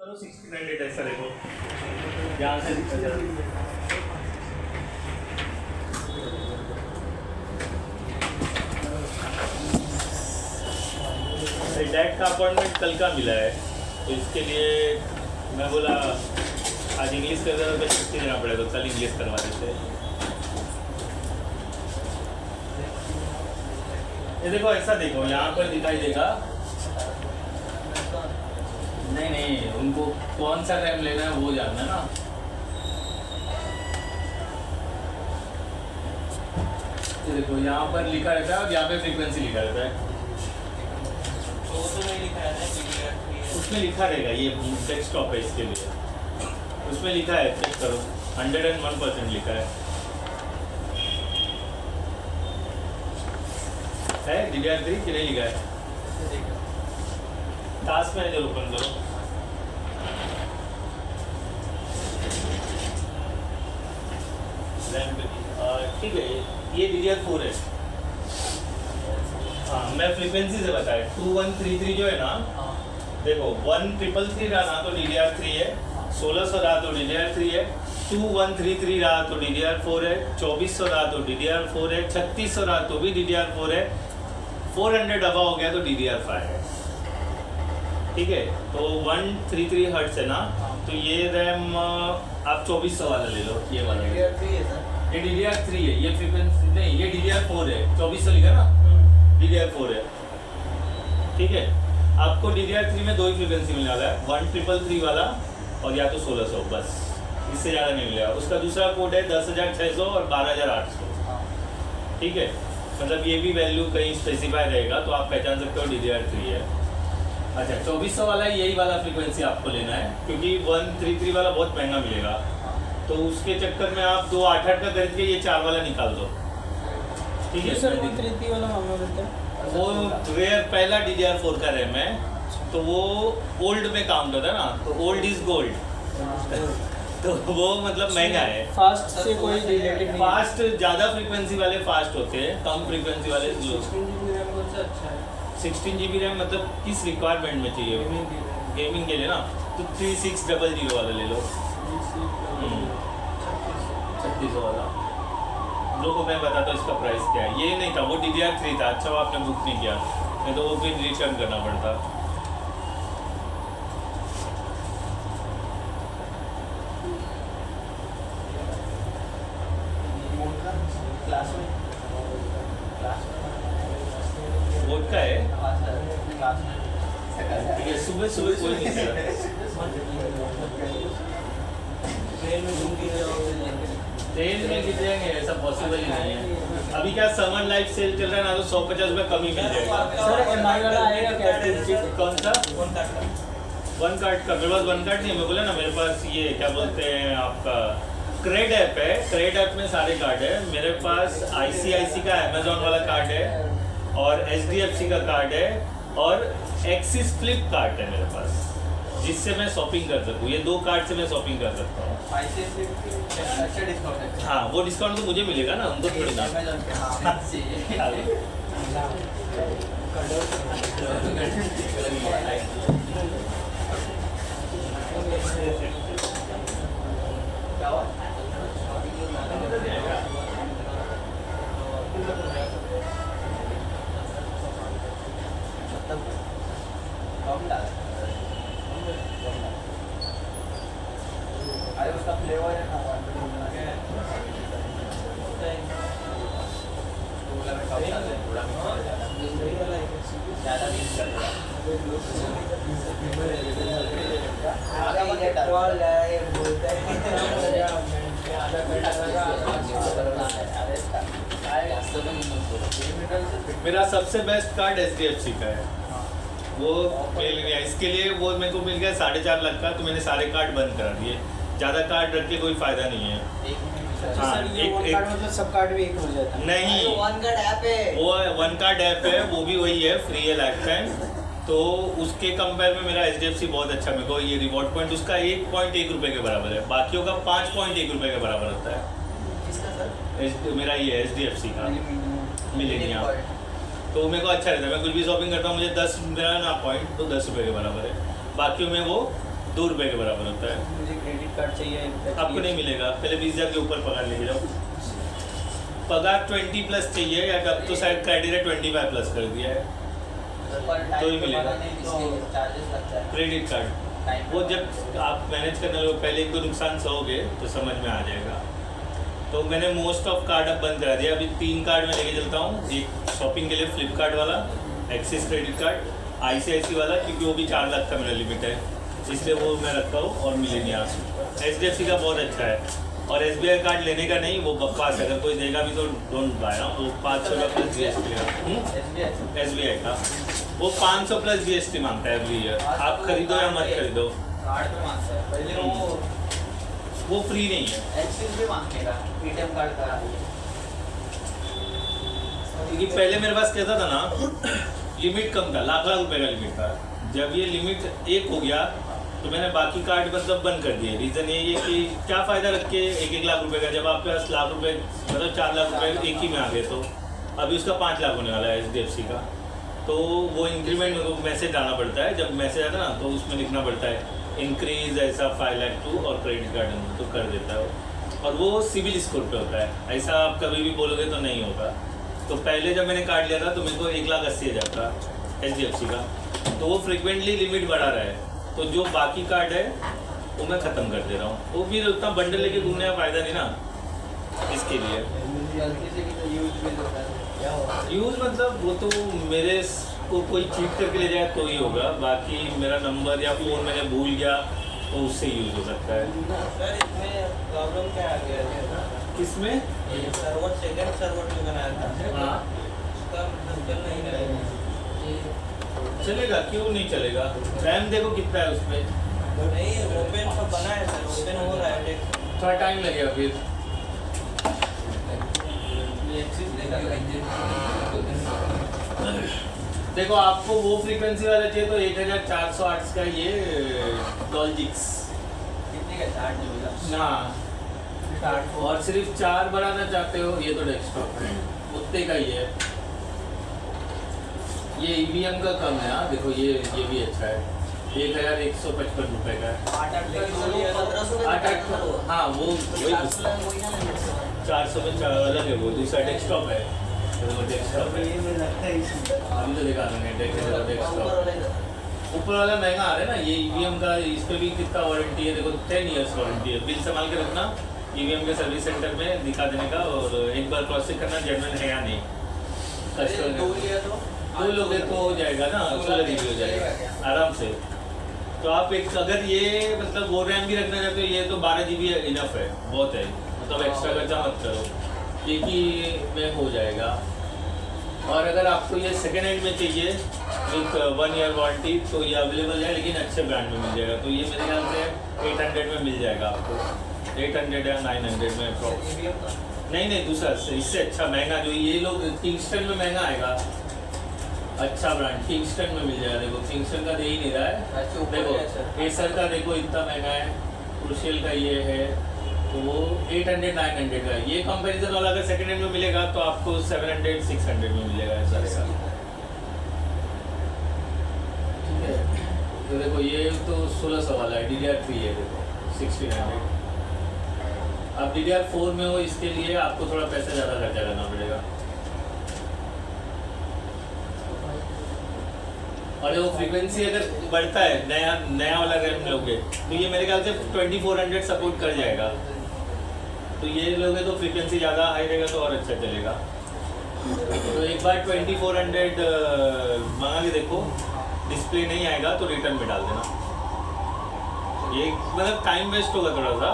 चलो 1600 ऐसा देखो, यहाँ से दिखा जा डैड का अपॉइंटमेंट कल का मिला है, तो इसके लिए मैं बोला आज इंग्लिश कर रहा तो छुट्टी देना पड़ेगा, तो कल इंग्लिश करवा देते। ये देखो ऐसा देखो, यहाँ पर दिखाई देगा। नहीं उनको कौन सा रैम लेना है वो जानना ना। ये देखो यहाँ पर लिखा रहता है और यहाँ पे फ्रीक्वेंसी लिखा रहता है। तो नहीं लिखा रहता है, उसमें लिखा रहेगा, ये डेस्कटॉप है इसके लिए, उसमें लिखा है, चेक करो 101% लिखा है DDR3 कि नहीं लिखा है? टास्क मैनेजर ओपन करो। ठीक है, ये DDR4 है। हाँ, मैं फ्रीक्वेंसी से बताया 2133 जो है ना, देखो 1333 रहा ना तो DDR3 है, 1600 रहा तो DDR3 है, 2133 रहा तो DDR4 है, 2400 रहा तो DDR4 है, 3600 रहा तो भी DDR4 है, 400 अबव हो गया तो DDR5 है। ठीक है, तो 133 हर्ट्ज है ना, तो ये रैम आप 2400 वाला ले लो, ये वाला DDR3 है सर। ये DDR3 है, ये फ्रीक्वेंसी नहीं, ये DDR4 है, 2400 लिखा ना, DDR4 है। ठीक है, आपको DDR3 में दो ही फ्रीक्वेंसी मिलने वाला है, 1333 वाला और या तो 1600, बस इससे ज़्यादा नहीं मिलेगा। उसका दूसरा कोड है 10600 और 12800। ठीक है, मतलब ये भी वैल्यू कहीं स्पेसिफाई रहेगा तो आप पहचान सकते हो DDR3 है। अच्छा, 2400 वाला यही वाला फ्रीक्वेंसी आपको लेना है, क्योंकि 133 वाला बहुत महंगा मिलेगा, तो उसके चक्कर में आप 288 का खरीद के ये 4 वाला निकाल दो। ठीक है सर, 133 वाला मामला रहता है। वो रेयर पहला DDR4 का रैम है, तो वो ओल्ड में काउंट होता है ना, तो ओल्ड इज गोल्ड। तो वो मतलब महंगा है। फास्ट से कोई रिलेटेड नहीं। फास्ट ज़्यादा फ्रीक्वेंसी वाले फास्ट होते हैं, कम फ्रीक्वेंसी वाले स्लो। 16 GB रैम मतलब किस रिक्वायरमेंट में चाहिए? गेमिंग के लिए ना, तो 3600 वाला ले लो, 3600 वाला। लोगों को मैं बताता हूँ इसका प्राइस क्या है। ये नहीं था, वो DDR3 था। अच्छा वो आपने बुक नहीं किया, नहीं तो वो फिर रिटर्न करना पड़ता। वोट का है, ठीक है, सुबह सुबह कोई नहीं था। ट्रेन में गिर जाएंगे, ऐसा पॉसिबल ही नहीं है। अभी क्या समर लाइफ सेल चल रहा है ना, तो 150 रुपये कम ही मिल जाएगा। सर, MI वाला आएगा क्या? कौन सा? वन कार्ड का? मेरे पास वन कार्ड नहीं है, मैं बोला ना मेरे पास ये क्या बोलते हैं आपका क्रेड ऐप है। क्रेड ऐप में सारे कार्ड है मेरे पास। ICIC का अमेजोन वाला कार्ड है और HDFC का कार्ड है और एक्सिस फ्लिप कार्ड है मेरे पास, जिससे मैं शॉपिंग कर सकूँ। ये दो कार्ड से मैं शॉपिंग कर सकता हूँ। अच्छा डिस्काउंट है। हाँ, वो डिस्काउंट तो मुझे मिलेगा ना, उनको थोड़ी ना। अरे उसका फ्लेवर है ना, मेरा सबसे बेस्ट कार्ड HDFC का है, वो मिल गया। इसके लिए वो मेरे को मिल गया 4.5 लाख का, तो मैंने सारे कार्ड बंद करा दिए। ज़्यादा कार्ड रख के कोई फ़ायदा नहीं है। हाँ, एक मतलब सब कार्ड भी एक हो जाता है। नहीं, वन कार्ड ऐप है, वो वन कार्ड ऐप है, वो भी वही है, फ्री है लाइफ टाइम। तो उसके कंपेयर में मेरा HDFC बहुत अच्छा, मेरे को ये रिवॉर्ड पॉइंट उसका 1.1 रुपये के बराबर है, बाकियों का 5.1 रुपये के बराबर होता है। मेरा ये HDFC का मिलेनियम, तो मेरे को अच्छा रहता है। मैं कुछ भी शॉपिंग करता हूँ, मुझे 10 मेरा ना पॉइंट तो 10 रुपये के बराबर है, बाकियों में वो ₹2 के बराबर होता है। मुझे क्रेडिट कार्ड चाहिए। आपको नहीं मिलेगा, पहले 20,000 के ऊपर पगार लेके जाओ। पगार 20 प्लस चाहिए, या अब तो शायद क्राइटेरिया 25 प्लस कर दिया है, तो ही मिलेगा। चार्जेस लगता है क्रेडिट कार्ड वो जब आप मैनेज करने लगो, पहले 1-2 नुकसान सहोगे तो समझ में आ जाएगा। तो मैंने मोस्ट ऑफ कार्ड अब बंद करा दिया। अभी 3 कार्ड मैं लेके चलता हूँ। एक शॉपिंग के लिए फ्लिपकार्ट वाला, एक्सिस क्रेडिट कार्ड, ICICI वाला, क्योंकि वो भी 4 लाख का मेरा लिमिट है, इसलिए वो मैं रखता हूँ, और मिलेनिया। HDFC का बहुत अच्छा है, और SBI कार्ड लेने का नहीं, वो बकवास है। अगर कोई देगा भी तो डोंट बाय ना, वो 500 का प्लस GST है। SBI का वो 500 प्लस GST मांगता है एवरी ईयर। आप खरीदो या मत खरीदो, कार्ड पे मांगता है। पहले वो फ्री नहीं है। एक्सिस भी मांगेगा, ATM कार्ड का। क्योंकि पहले मेरे पास कहता था ना, लिमिट कम था, लाख रुपए का लिमिट था। जब ये लिमिट 1 हो गया तो मैंने बाकी कार्ड मतलब बंद कर दिए। रीज़न ये है कि क्या फ़ायदा रख के 1-1 लाख रुपए का, जब आपके पास लाख रुपए मतलब 4 लाख रुपए एक ही में आ गए। तो अभी उसका 5 लाख होने वाला है HDFC का। तो वो इंक्रीमेंट में मैसेज डालना पड़ता है, जब मैसेज आता है ना तो उसमें लिखना पड़ता है इंक्रीज ऐसा 5 लाख टू, और क्रेडिट कार्ड तो कर देता है वो। और वो सिविल स्कोर पे होता है, ऐसा आप कभी भी बोलोगे तो नहीं होगा। तो पहले जब मैंने कार्ड लिया था तो मेरे को 1,80,000 था HDFC का, तो वो फ्रिक्वेंटली लिमिट बढ़ा रहा है। तो जो बाकी कार्ड है वो मैं ख़त्म कर दे रहा हूँ। वो भी उतना बंडल लेके घूमने का फ़ायदा नहीं ना, इसके लिए। यूज़ मतलब वो तो मेरे को कोई चीट करके ले जाए तो ही होगा, बाकी मेरा नंबर या फ़ोन मैंने भूल गया तो उससे यूज़ हो सकता है। सर इसमें प्रॉब्लम क्या आ गया है? किसमें? सर्वर सेकंड सर्वर जो बनाया था, हाँ उसका मतलब चल नहीं रहा है। चलेगा, क्यों नहीं चलेगा? रैम देखो कितना है उसमें। नहीं, ओपन तो बना है सर, ओपन हो रहा है। थोड़ा टाइम लगेगा फिर। देखो आपको वो फ्रीक्वेंसी वाला चाहिए तो 1408 का ये डॉल्जिक्स कितने का चार्ज होगा? ना, और सिर्फ 4 बढ़ाना चाहते हो ये तो डेस्कटॉप है, उतने का ही है। ये EVM का कम है। हाँ देखो ये भी अच्छा है, 1,155 रुपये का है। 8 हाँ वो वही 400 में अलग है, वो दूसरा डेस्कटॉप है। वो डेस्कटॉप है, अभी तो दिखा देंगे डेस्कटॉप। ऊपर वाला महंगा आ रहा है ना, ये EVM का, इस पर भी कितना वारंटी है देखो, 10 ईयर्स वारंटी है। बिल संभाल के रखना EVM के सर्विस सेंटर में दिखा देने का, और एक बार क्रॉस चेक करना जेन्युइन है या नहीं। कस्टमर 2 लोग तो हो जाएगा ना, 16 GB हो जाएगा आराम से। तो आप एक अगर ये मतलब वो रैम भी रखना चाहते हो, ये तो 12 GB इनफ है, बहुत है। मतलब एक्स्ट्रा खर्चा मत करो, एक ही में हो जाएगा। और अगर आपको ये सेकेंड हैंड में चाहिए विथ 1 ईयर वारंटी तो ये अवेलेबल है, लेकिन अच्छे ब्रांड में मिल जाएगा। तो ये मेरे ख्याल से 800 में मिल जाएगा आपको, 800 या 900 में अप्रॉक्स। नहीं दूसरा इससे अच्छा महंगा, जो ये लोग किंगस्टन में महंगा आएगा, अच्छा ब्रांड किंगस्टन में मिल जाएगा। देखो किंगस्टन का दे ही नहीं रहा है, देखो एसर का देखो इतना महंगा है, क्रूशियल का ये है, तो वो 800-900 का है। ये कंपैरिजन वाला अगर सेकंड हैंड में मिलेगा तो आपको 700-600 में मिलेगा ऐसा रहेगा। ठीक है, तो देखो ये तो 1600 वाला है, DDR3 है, देखो 1600। अब DDR4 में हो, इसके लिए आपको थोड़ा पैसा ज़्यादा खर्चा करना पड़ेगा। और वो फ्रीक्वेंसी अगर बढ़ता है, नया वाला रैम लोगे तो ये मेरे ख्याल से 2400 सपोर्ट कर जाएगा। तो ये लोगे तो फ्रीक्वेंसी ज़्यादा हाई रहेगा तो और अच्छा चलेगा। तो एक बार 2400 मंगा के देखो, डिस्प्ले नहीं आएगा तो रिटर्न में डाल देना। ये मतलब टाइम वेस्ट होगा थोड़ा सा,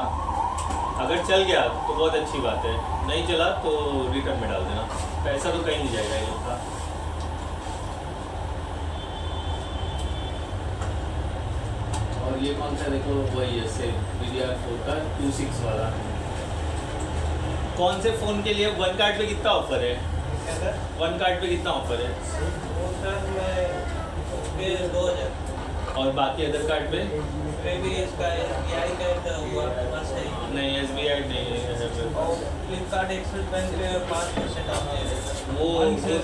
अगर चल गया तो बहुत अच्छी बात है, नहीं चला तो रिटर्न में डाल देना, पैसा तो कहीं नहीं जाएगा ये लोग का। और ये कौन सा देखो, वही है सेम DDR4 का 26 वाला। कौन से फ़ोन के लिए 1 कार्ड पे कितना ऑफर है? 1 कार्ड पे कितना ऑफर है? सर मैं 2000 और बाकी अदर कार्ड पे पे भी इसका SBI का एक हुआ आपके पास है ही। नहीं SBI नहीं है। और फ्लिपकार्ट एक्सिस बैंक पे 5% ऑफ दे रहे हैं। वो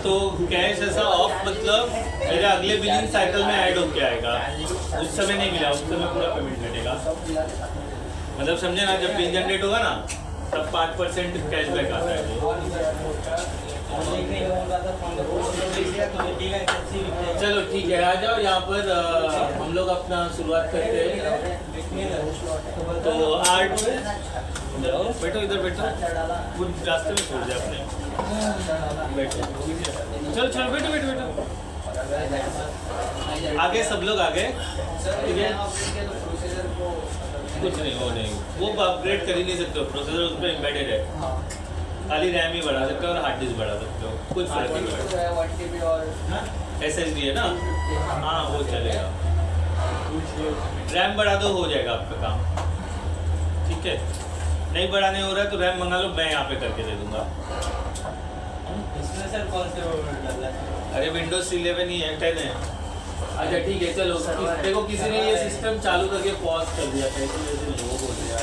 तो कैश ऐसा ऑफ मतलब मेरे अगले बिलिंग साइकिल में ऐड होके आएगा, उस समय नहीं मिला, उस समय पूरा पेमेंट मिलेगा। मतलब समझे ना, जब पिन जनरेट होगा ना तब 5% कैशबैक आता है। चलो ठीक है, आ जाओ यहाँ पर। हम लोग अपना शुरुआत करते हैं। तो आर्ट बैठो, इधर बैठो, वो रास्ते में छोड़ दिया आपने। बैठो, चलो चलो बैठो बैठो बैठो। आगे सब लोग आगे, ठीक है। कुछ नहीं, वो नहीं, वो अपग्रेड कर ही नहीं सकते हो, प्रोसेसर उस पर एम्बेडेड है। खाली रैम ही बढ़ा सकते हो और हार्ड डिस्क बढ़ा सकते हो, कुछ फर्क नहीं पड़ता। 1 TB और SSD है ना, हाँ वो चलेगा। रैम बढ़ा दो, हो जाएगा आपका काम, ठीक है। नहीं बढ़ाने हो रहा है तो रैम मंगा लो, मैं यहाँ पे करके दे दूंगा। इसमें सर कौन से वर्ड डाला है? अरे विंडोज 11 ही है, 10 है। अच्छा ठीक है, चलो। देखो किसी ने ये सिस्टम चालू करके पॉज कर दिया था, इसी वजह से लोग हो गया।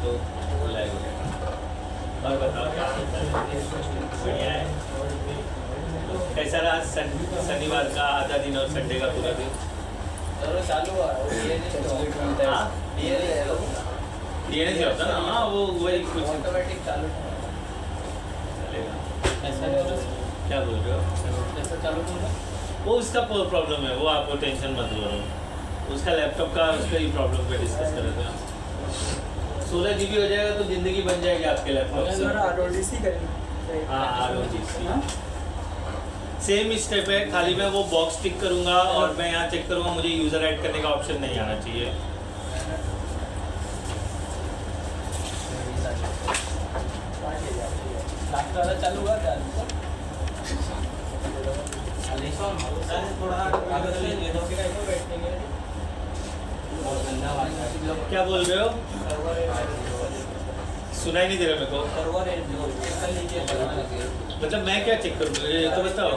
तो और बताओ क्या बढ़िया है। कैसा रहा शनिवार का आधा दिन और संडे का पूरा दिन? चालू हुआ हाँ? DNS होता ना, हाँ वो वही कुछ ऑटोमेटिक चालू चलेगा। क्या बोल रहे हो? कैसा चालू होगा? वो उसका प्रॉब्लम है, वो आपको टेंशन मत लो। उसका लैपटॉप का उसका ही प्रॉब्लम पे डिस्कस कर रहे थे। 16 GB हो जाएगा तो जिंदगी बन जाएगी आपके लैपटॉप से। हाँ RODC सेम स्टेप है, खाली मैं वो बॉक्स टिक करूंगा और मैं यहाँ चेक करूंगा, मुझे यूजर ऐड करने का ऑप्शन नहीं आना चाहिए। चालू हुआ क्या? क्या बोल रहे हो? सुनाई नहीं दे रहा मेरे को। मतलब मैं क्या चेक करूँ, ये तो बताओ।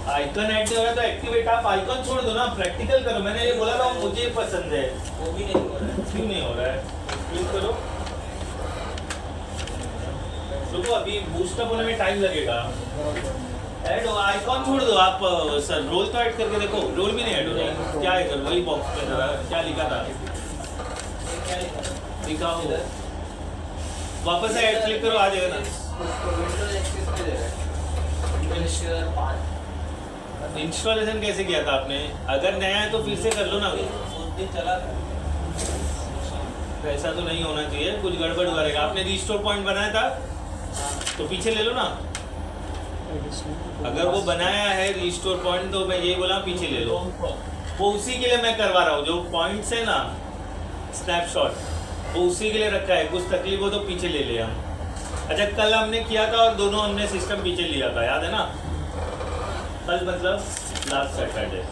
आइकन ऐड नहीं हो रहा तो एक्टिवेट, आप आइकन छोड़ दो ना, प्रैक्टिकल करो। मैंने ये बोला था मुझे पसंद है, वो भी नहीं हो रहा है। क्यों नहीं हो रहा है? क्लिक करो, रुको, अभी बूस्टअप होने में टाइम लगेगा। ऐड हो, आइकॉन छोड़ दो आप। सर रोल तो ऐड करके देखो, रोल भी नहीं ऐड हो रहा। क्या है इधर, वही बॉक्स पे था, क्या लिखा था? दिखाओ, वापस से ऐड क्लिक करो, आ जाएगा ना। इंस्टॉलेशन कैसे किया था आपने? अगर नया है तो फिर से कर लो ना। उस दिन चला था। ऐसा तो नहीं होना चाहिए, कुछ गड़बड़ हुआ रहेगा। आपने रिस्टोर पॉइंट बनाया था तो पीछे ले लो ना। अगर वो बनाया है रिस्टोर पॉइंट तो मैं यही बोला पीछे ले लो। वो उसी के लिए मैं करवा रहा हूँ, जो पॉइंट्स है ना स्नैपशॉट, वो उसी के लिए रखा है। कुछ तकलीफ हो तो पीछे ले ले हम। अच्छा कल हमने किया था और दोनों हमने सिस्टम पीछे लिया था, याद है ना? कल मतलब लास्ट सैटरडे।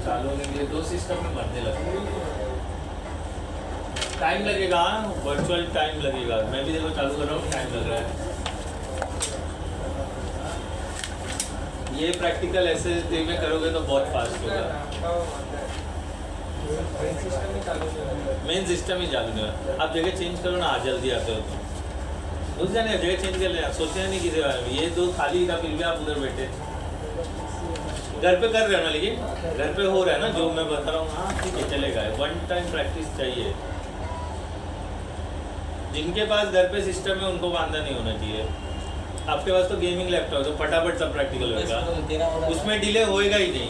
चालू होने के लिए 2 सिस्टम में मरने लगे, टाइम लगेगा, वर्चुअल टाइम लगेगा। मैं भी देखो चालू कर रहा हूँ, टाइम लग रहा है। ये प्रैक्टिकल ऐसे में करोगे तो बहुत फास्ट होगा। मेन सिस्टम ही चालू नहीं है। आप जगह चेंज करो ना, जल्दी आते हो तो घुस जाने, जगह चेंज कर लेना, सोचना नहीं किसी बारे में। ये तो खाली था, फिर भी आप उधर बैठे। घर पे कर रहे हो ना, लेकिन घर पे हो रहा है ना जो मैं बता रहा हूँ। हाँ ठीक है, चलेगा। 1 टाइम प्रैक्टिस चाहिए। जिनके पास घर पे सिस्टम है उनको वांधा नहीं होना चाहिए। आपके पास तो गेमिंग लैपटॉप तो फटाफट सब प्रैक्टिकल होगा, उसमें डिले होएगा ही नहीं।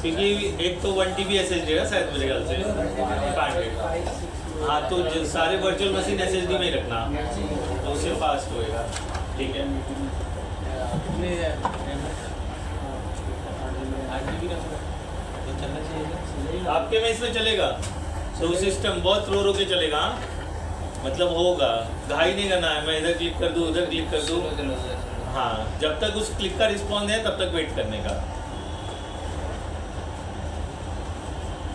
क्योंकि एक तो 1 TB SSD है शायद मेरे ख्याल से 500। हाँ तो सारे वर्चुअल मशीन SSD में ही रखना, तो उससे फास्ट होएगा। ठीक है, आपके में इसमें चलेगा तो सिस्टम बहुत रो के चलेगा। मतलब होगा, घाई नहीं करना है। मैं इधर क्लिक कर दूँ, उधर क्लिक कर दूँ। हाँ, जब तक उस क्लिक का रिस्पॉन्स है तब तक वेट करने का।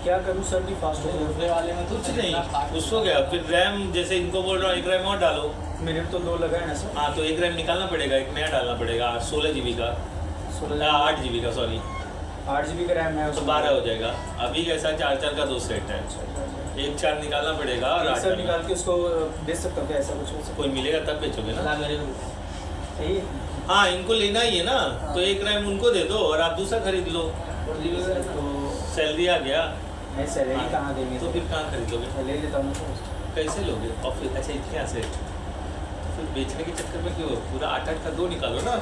क्या करूँ सर कि फास्ट हो दूसरे वाले में कुछ नहीं, उसको क्या फिर रैम जैसे इनको बोल रहा हूँ 1 रैम और डालो। मेरे तो 2 लगा है ना सर। हाँ तो 1 रैम निकालना पड़ेगा, एक नया डालना पड़ेगा 16 GB का, 8 GB का सॉरी, 8 GB का रैम है तो 12 हो जाएगा। अभी कैसा 4 का 2 सेट है, 1 4 निकालना पड़ेगा और 8 सर निकाल के उसको बेच सकता हूँ क्या, ऐसा कुछ हो सकता कोई मिलेगा तब बेचोगे ना। ला मेरे को सही है। हाँ इनको लेना ही है ना, तो 1 रैम उनको दे दो और आप दूसरा खरीद लो। तो सैलरी आ गया नहीं सैलरी कहाँ देंगे तो फिर कहाँ खरीदोगे, मैं ले लेता हूँ सर। कैसे लोगे? और फिर अच्छा इतना से तो फिर बेचने के चक्कर में क्यों, पूरा 8 का 2 निकालो ना।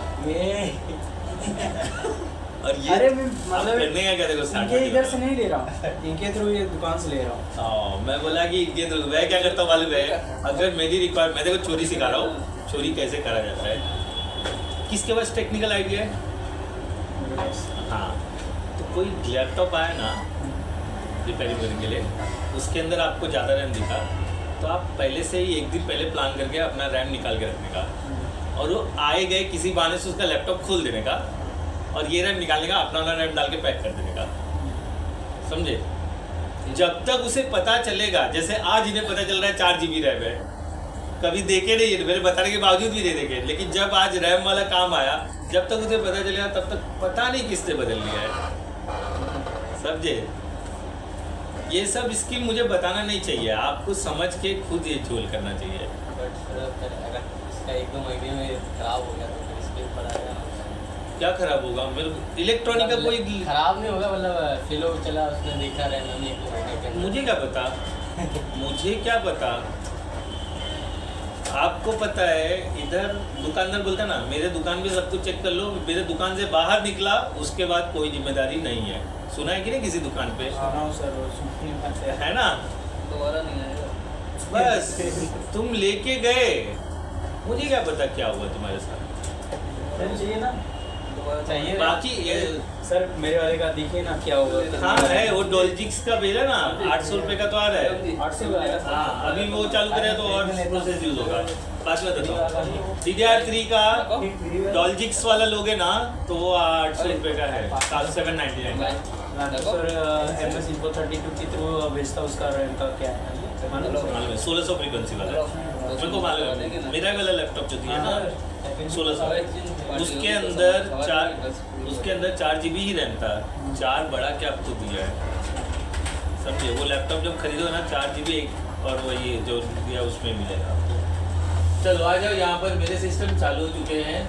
और ये अरे मैं आप मतलब करने का क्या देखो इनके इधर से नहीं ले रहा हूँ, इनके थ्रू ये दुकान से ले रहा हूँ। हाँ मैं बोला कि ये तो मैं क्या करता हूँ मालूम है, अगर मेरी रिक्वायर, मैं देखो चोरी सिखा रहा हूँ, चोरी कैसे करा जाता है। किसके पास टेक्निकल आइडिया है? हाँ तो कोई लैपटॉप आया ना रिपेयरिंग करने के लिए, उसके अंदर आपको ज़्यादा रैम दिखा तो आप पहले से ही 1 दिन पहले प्लान करके अपना रैम निकाल के रखने का, और वो आए गए किसी बहाने से उसका लैपटॉप खोल देने का और ये रैम निकालने का, अपना वाला रैम डाल के पैक कर देने का, समझे? जब तक उसे पता चलेगा, जैसे आज इन्हें पता चल रहा है 4 GB रैम है, कभी देखे नहीं है, मेरे बताने के बावजूद भी नहीं देखे, लेकिन जब आज रैम वाला काम आया, जब तक उसे पता चलेगा तब तक पता नहीं किसने बदल लिया है, समझे? ये सब स्कीम मुझे बताना नहीं चाहिए, आपको समझ के खुद ये झोल करना चाहिए। बट अगर इसका 1-2 महीने में खराब हो गया तो फिर इसके ऊपर आएगा। क्या खराब होगा? मेरे इलेक्ट्रॉनिक का कोई खराब नहीं होगा, मतलब फिलो चला उसने देखा रैम में 1-2 महीने के अंदर। मुझे क्या पता, मुझे क्या पता, आपको पता है। इधर दुकानदार बोलता है ना, मेरे दुकान पे सब कुछ चेक कर लो, मेरे दुकान से बाहर निकला उसके बाद कोई जिम्मेदारी नहीं है। सुना है कि नहीं किसी दुकान पे? आ रहा हूँ सर, है ना, दोबारा नहीं आएगा। बस तुम लेके गए, मुझे क्या पता क्या हुआ तुम्हारे साथ। चाहिए ना दोबारा चाहिए। बाकी ये सर मेरे वाले का देखिए ना क्या होगा। हाँ है, वो डोलजिक्स का भेजा ना 800 रुपये का तो आ रहा है। 800 का आएगा। हाँ अभी वो चालू करे तो और प्रोसेस यूज होगा। बात बताता हूँ, DDR3 का डोलजिक्स वाला लोगे ना तो वो 800 रुपये का है, 799। सर MS Info 32 के थ्रू भेजता उसका रैम का क्या है मालूम है? मालूम है 1600 फ्रीक्वेंसी वाला, मेरे को मालूम है। मेरा वाला लैपटॉप जो दिया ना 1600, उसके अंदर 4 GB ही रैम था, 4 बड़ा क्या आपको दिया है, समझे? वो लैपटॉप जब खरीदो ना 4 GB एक और वही जो दिया उसमें मिलेगा आपको। चलो आ जाओ, यहाँ पर मेरे सिस्टम चालू हो चुके हैं,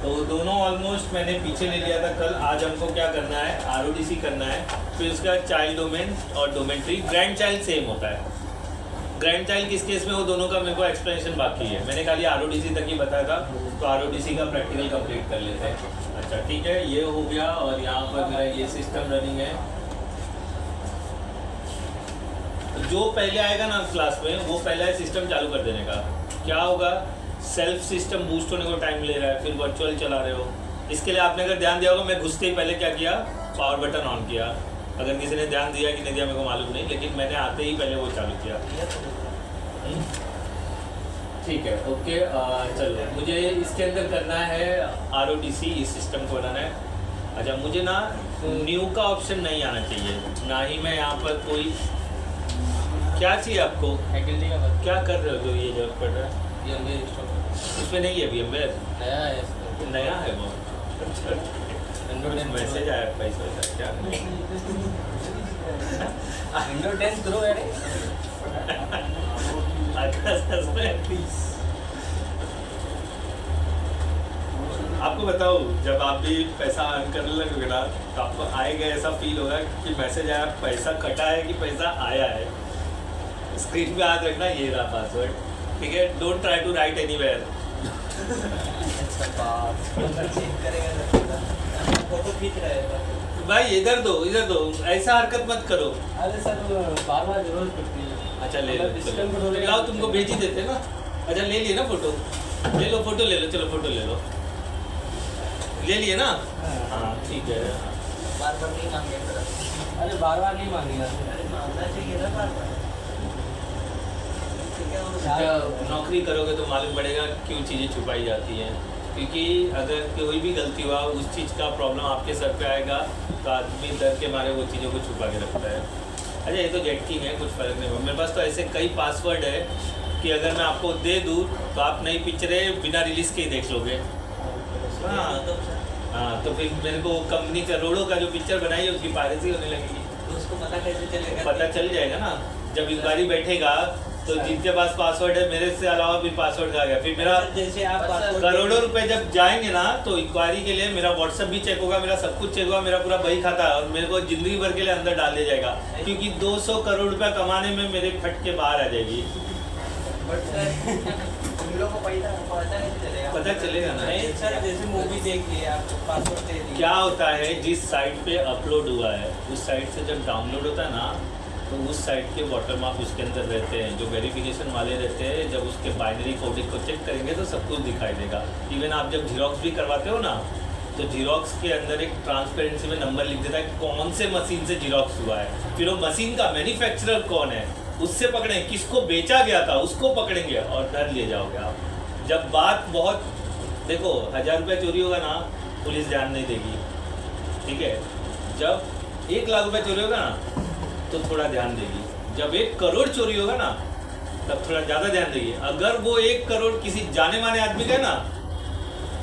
तो दोनों ऑलमोस्ट मैंने पीछे ले लिया था कल। आज हमको क्या करना है, RODC करना है, फिर उसका चाइल्ड डोमेन और domain tree. Grand child same होता है, ग्रैंड चाइल्ड किस केस में, वो दोनों का मेरे को एक्सप्लेनेशन बाकी है। मैंने खाली RODC तक ही बताया था, तो RODC का प्रैक्टिकल कंप्लीट कर लेते हैं। अच्छा ठीक है, ये हो गया, और यहाँ पर मेरा ये सिस्टम रनिंग है। जो पहले आएगा ना क्लास में, वो पहला है सिस्टम चालू कर देने का। क्या होगा, सेल्फ सिस्टम बूस्ट होने को टाइम ले रहा है, फिर वर्चुअल चला रहे हो, इसके लिए आपने अगर ध्यान दिया होगा, मैं घुसते ही पहले क्या किया, पावर बटन ऑन किया। अगर किसी ने ध्यान दिया कि नहीं दिया मेरे को मालूम नहीं, लेकिन मैंने आते ही पहले वो चालू किया। ठीक है, ओके। चलो मुझे इसके अंदर करना है RODC, इस सिस्टम को बनाना है। अच्छा मुझे ना न्यू का ऑप्शन नहीं आना चाहिए, ना ही मैं यहाँ पर कोई, क्या चाहिए आपको, फैकल्टी का बस क्या कर रहे हो जो ये जॉब कर रहा है, ये अंदर इंस्टॉल उसमें नहीं है अभी अंबेर, नया है इसका। नया है वो। मैसेज आया पैसा वैसा क्या? विंडो 10 प्रो है रे। आपको बताओ, जब आप भी पैसा अर्न करने लगोगे ना, तो आपको आएगा ऐसा फील होगा कि मैसेज आया, पैसा कटा है कि पैसा आया है। स्क्रीन पे याद रखना, ये रहा पासवर्ड, ठीक है? Don't try to write anywhere. Photo खींच रहा है। भाई इधर दो, ऐसा हरकत मत करो। अरे सर बार-बार जरूरत पड़ती है। अच्छा ले लो, लाओ, तुमको भेज ही देते ना। अच्छा ले लिए ना फोटो, ले लो फोटो, ले लो, चलो फोटो ले लो, ले लिए ना? हाँ ठीक है। बार-बार नहीं मांगेगा। अरे बार-बार नहीं मांगेगा। अरे मांगना चाहिए ना बार-बार। नौकरी करोगे तो मालूम पड़ेगा क्यों चीज़ें छुपाई जाती हैं, क्योंकि अगर कोई भी गलती हुआ, उस चीज़ का प्रॉब्लम आपके सर पे आएगा, तो आदमी डर के मारे वो चीज़ों को छुपा के रखता है। अच्छा ये तो जेट किंग है, कुछ फ़र्क नहीं होगा। मेरे पास तो ऐसे कई पासवर्ड है कि अगर मैं आपको दे दूँ तो आप नई पिक्चरें बिना रिलीज़ के ही देख लोगे। हाँ हाँ, तो फिर मेरे को कंपनी करोड़ों का जो पिक्चर बनाई है उसकी पायरेसी होने लगेगी। तो उसको पता कैसे चलेगा? पता चल जाएगा ना, जब इंक्वायरी बैठेगा तो जिनके पास पासवर्ड है मेरे से अलावा भी पासवर्ड आ गया, फिर मेरा जैसे आप पासवर्ड करोड़ों रुपए जब जाएंगे ना तो इंक्वायरी के लिए मेरा व्हाट्सएप भी चेक होगा, मेरा सब कुछ चेक होगा, मेरा पूरा बही खाता है और मेरे को जिंदगी भर के लिए अंदर डाल दिया जाएगा, क्योंकि 200 करोड़ रुपया कमाने में मेरे फट के बाहर आ जाएगी। बट सर हम लोग को पता कैसे चलेगा? पता चलेगा ना। नहीं सर, जैसे मूवी देख ली आपको पासवर्ड दे दिया, क्या होता है, जिस साइट पे अपलोड हुआ है उस साइट से जब डाउनलोड होता है ना तो उस साइट के वाटरमार्क उसके अंदर रहते हैं, जो वेरिफिकेशन वाले रहते हैं, जब उसके बाइनरी कोडिंग को चेक करेंगे तो सब कुछ दिखाई देगा। इवन आप जब जीरोक्स भी करवाते हो ना तो जीरोक्स के अंदर एक ट्रांसपेरेंसी में नंबर लिख देता है कौन से मशीन से जीरोक्स हुआ है, फिर वो मशीन का मैन्युफैक्चरर कौन है उससे पकड़ेंगे, किसको बेचा गया था उसको पकड़ेंगे और डर ले जाओगे आप। जब बात बहुत देखो 1000 रुपये चोरी होगा ना पुलिस ध्यान नहीं देगी, ठीक है। जब 1 लाख रुपये चोरी होगा ना तो थोड़ा ध्यान देगी, जब 1 करोड़ चोरी होगा ना तब थोड़ा ज़्यादा ध्यान देगी। अगर वो 1 करोड़ किसी जाने माने आदमी का है ना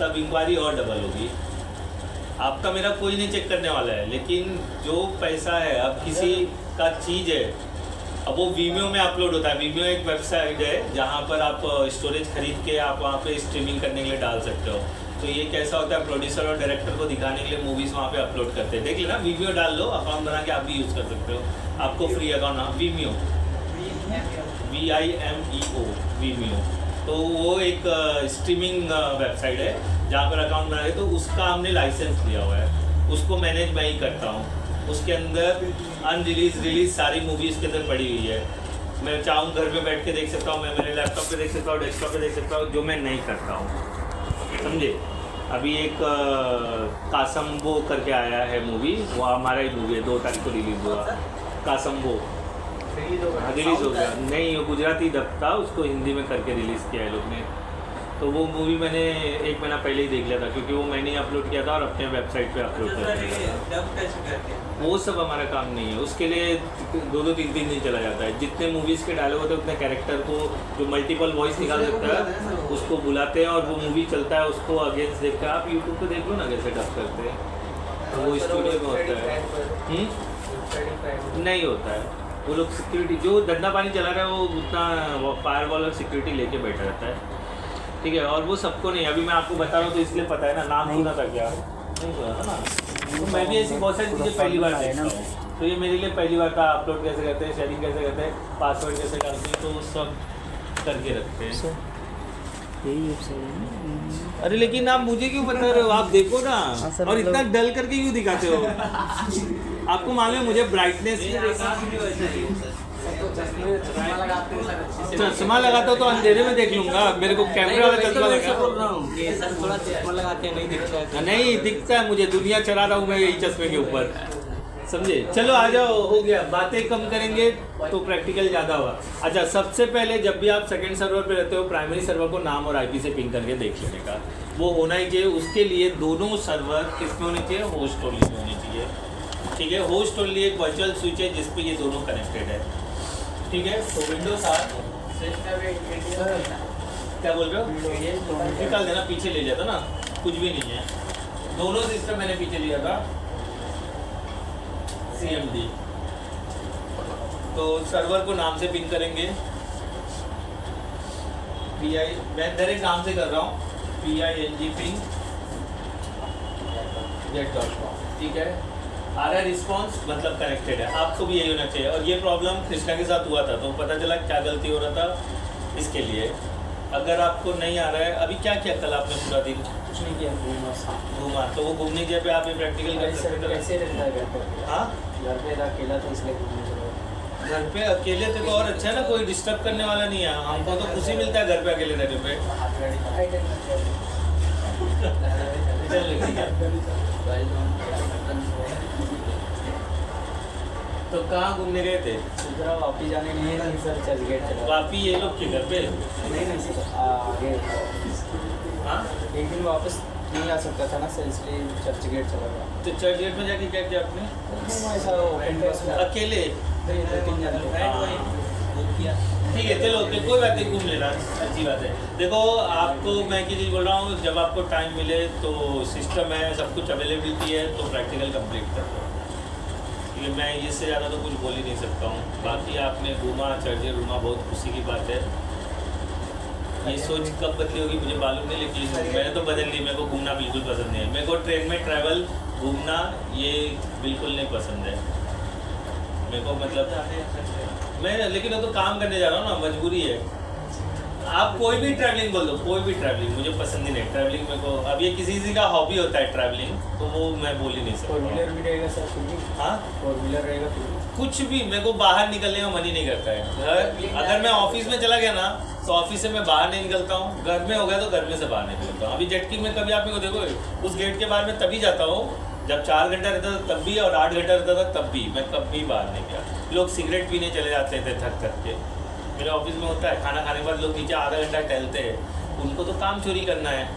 तब इंक्वायरी और डबल होगी। आपका मेरा कोई नहीं चेक करने वाला है, लेकिन जो पैसा है अब किसी का चीज़ है, अब वो वीमियो में अपलोड होता है। वीमियो एक वेबसाइट है जहाँ पर आप स्टोरेज खरीद के आप वहाँ पे स्ट्रीमिंग करने के लिए डाल सकते हो। तो ये कैसा होता है, प्रोड्यूसर और डायरेक्टर को दिखाने के लिए मूवीज़ वहाँ पे अपलोड करते हैं। देख लेना, वीमियो डाल लो, अकाउंट बना के आप भी यूज़ कर सकते हो, आपको फ्री अकाउंट। हाँ वीमियो, VIMEO वीमियो। तो वो एक स्ट्रीमिंग वेबसाइट है जहाँ पर अकाउंट बना के, तो उसका हमने लाइसेंस लिया हुआ है, उसको मैनेज मैं ही करता हूँ। उसके अंदर अनरिलीज रिलीज सारी मूवीज़ के अंदर पड़ी हुई है। मैं चाहूँ घर पे बैठ के देख सकता हूँ, मैं मेरे लैपटॉप पे देख सकता हूँ, डेस्कटॉप पे देख सकता हूँ, जो मैं नहीं करता हूँ, समझे। अभी एक कासम्बो करके आया है मूवी, वो हमारा ही मूवी है, 2 तारीख को रिलीज़ हुआ। कासम्बो रिलीज़ हो गया, नहीं वो गुजराती डब था, उसको हिंदी में करके रिलीज़ किया है लोग ने। तो वो मूवी मैंने 1 महीना पहले ही देख लिया था, क्योंकि वो मैंने ही अपलोड किया था और अपने वेबसाइट पे अपलोड किया था। डब कैसे करते हैं? वो सब हमारा काम नहीं है, उसके लिए 2-3 दिन चला जाता है। जितने मूवीज़ के डायलॉग होते हैं उतने कैरेक्टर को जो मल्टीपल वॉइस निकाल सकता है उसको बुलाते हैं और वो मूवी चलता है, उसको अगेंस्ट देखते हैं। आप यूट्यूब पे देख लो ना कैसे डब करते हैं, तो वो स्टूडियो में होता है। नहीं होता है, वो लोग सिक्योरिटी जो धंधा पानी चला रहा है वो उतना फायरवॉल और सिक्योरिटी लेके बैठा रहता है, ठीक है। और वो सबको नहीं, अभी मैं आपको बता रहा हूँ तो इसलिए पता है ना, नाम सुना था क्या? नहीं सुना था ना। तो मैं भी ऐसी बहुत सारी चीज़ें पहली बार देखता हूँ, तो ये मेरे लिए पहली बार था। अपलोड कैसे करते हैं, शेयरिंग कैसे करते हैं, पासवर्ड कैसे डालते हैं, तो वो सब करके रखते हैं। अरे लेकिन आप मुझे क्यों बता रहे हो, आप देखो ना, और इतना डल करके क्यों दिखाते हो? आपको मालूम है मुझे ब्राइटनेस चश्मा लगाता तो अंधेरे में देख लूंगा, मेरे को कैमरे वाला चश्मा लगाते नहीं दिखता, नहीं दिखता है मुझे, दुनिया चला रहा हूँ मैं यही चश्मे के ऊपर, समझे। चलो आ जाओ, हो गया, बातें कम करेंगे तो प्रैक्टिकल ज़्यादा होगा। अच्छा, सबसे पहले जब भी आप सेकंड सर्वर पे रहते हो, प्राइमरी सर्वर को नाम और IP से पिंग करके देख लेने का वो होना ही चाहिए। उसके लिए दोनों सर्वर किसमें होने चाहिए, होस्ट ओनली में होने चाहिए, ठीक है। होस्ट ओनली एक वर्चुअल स्विच है जिसपे ये दोनों कनेक्टेड है, ठीक है। तो विंडोज 7 क्या बोल रहे हो, निकाल देना, पीछे ले जाता ना, कुछ भी नहीं है। दोनों सिस्टम मैंने पीछे लिया था CMD। तो सर्वर को नाम से पिन करेंगे, मैं डायरेक्ट नाम से कर रहा हूँ, PING पिंग jet.com, ठीक है। आ रहा है रिस्पॉन्स, मतलब कनेक्टेड है। आपको भी यही होना चाहिए। और ये प्रॉब्लम कृष्णा के साथ हुआ था, तो पता चला क्या गलती हो रहा था। इसके लिए अगर आपको नहीं आ रहा है, अभी क्या किया कल आपने पूरा दिन? कुछ नहीं किया, घूमा, तो वो घूमने जगह पे आप ये प्रैक्टिकल कर सकते हो। कैसे रहता है घर पे? हाँ, घर पे अकेला तो इसलिए घूमने चला। घर पे अकेले थे तो और अच्छा है ना, कोई डिस्टर्ब करने वाला नहीं है। हमको तो खुशी मिलता है घर पे अकेले रहने पे। तो कहाँ घूमने गए थे? दूसरा वापी जाने के लिए नहीं सर, चर्च गेट चला। वापी ये लोग के घर पे? नहीं सर, आगे। हाँ, एक दिन वापस नहीं आ सकता था ना सर, इसलिए चर्च गेट चला गया। तो चर्च गेट में जाके क्या किया आपने? ऐसा ओपन बस में अकेले? नहीं, 2-3 जन थे। ठीक है चलो, तो कोई बात नहीं, घूम लेना, अच्छी बात है। देखो आपको मैं की चीज़ बोल रहा हूँ, जब आपको टाइम मिले तो सिस्टम है, सब कुछ अवेलेबिलिटी है, तो प्रैक्टिकल कंप्लीट कर दो। ठीक है, मैं इससे ज़्यादा तो कुछ बोल ही नहीं सकता हूँ। बाकी आपने घूमा, चर्चे घूमा, बहुत खुशी की बात है। ये सोच कब बदली होगी मुझे मालूम नहीं, लेकिन मैंने तो बदल ली। मेरे को घूमना बिल्कुल पसंद नहीं है। मेरे को ट्रेन में ट्रैवल घूमना ये बिल्कुल नहीं पसंद है मेरे को। मतलब मैं, लेकिन वो तो काम करने जा रहा हूँ ना, मजबूरी है। आप कोई भी ट्रैवलिंग बोल दो, कोई भी ट्रैवलिंग मुझे पसंद ही नहीं। ट्रैवलिंग मेरे को, अब ये किसी किसी का हॉबी होता है ट्रैवलिंग, तो वो मैं बोल ही नहीं 4 सकता। व्हीलर भी रहेगा सर फिर भी? हाँ 4 व्हीलर रहेगा फिर भी? कुछ भी, मेरे को बाहर निकलने का मन ही नहीं करता है। अगर मैं ऑफिस में चला गया ना, तो ऑफिस से मैं बाहर नहीं निकलता हूँ। घर में हो गया तो घर में से बाहर नहीं निकलता हूँ। अभी जेटकी में कभी आप मेरे को देखो, उस गेट के बाहर में तभी जाता हूँ जब 4 घंटा रहता था तब भी, और 8 घंटा रहता था तब भी। मैं कभी बाहर नहीं गया। लोग सिगरेट पीने चले जाते थे थक थक के। मेरे ऑफिस में होता है, खाना खाने के बाद लोग नीचे आधा घंटा टहलते हैं। उनको तो काम चोरी करना है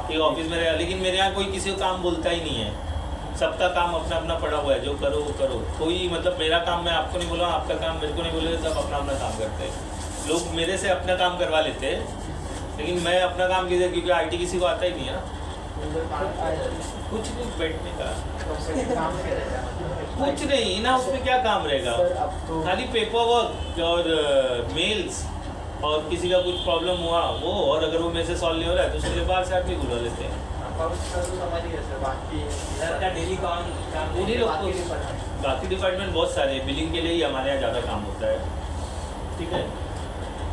कि ऑफिस में रहेगा, लेकिन मेरे यहाँ कोई किसी को काम बोलता ही नहीं है। सबका काम अपना अपना पड़ा हुआ है, जो करो वो करो। कोई मतलब मेरा काम मैं आपको नहीं बोला, आपका काम मेरे को नहीं बोले, सब अपना अपना काम करते हैं। लोग मेरे से अपना काम करवा लेते हैं, लेकिन मैं अपना काम कीजिए, क्योंकि IT किसी को आता ही नहीं है। कुछ नहीं, बैठने का कुछ नहीं ना, उसमें क्या काम रहेगा? सर अब तो खाली पेपर वर्क और मेल्स, और किसी का कुछ प्रॉब्लम हुआ वो, और अगर वो मेरे से सॉल्व नहीं हो रहा है तो उसके लिए बाहर से आदमी बुला लेते हैं। डेली काम उन्हीं लोग को, बाकी डिपार्टमेंट बहुत सारे हैं। बिलिंग के लिए ही हमारे यहाँ ज़्यादा काम होता है। ठीक है,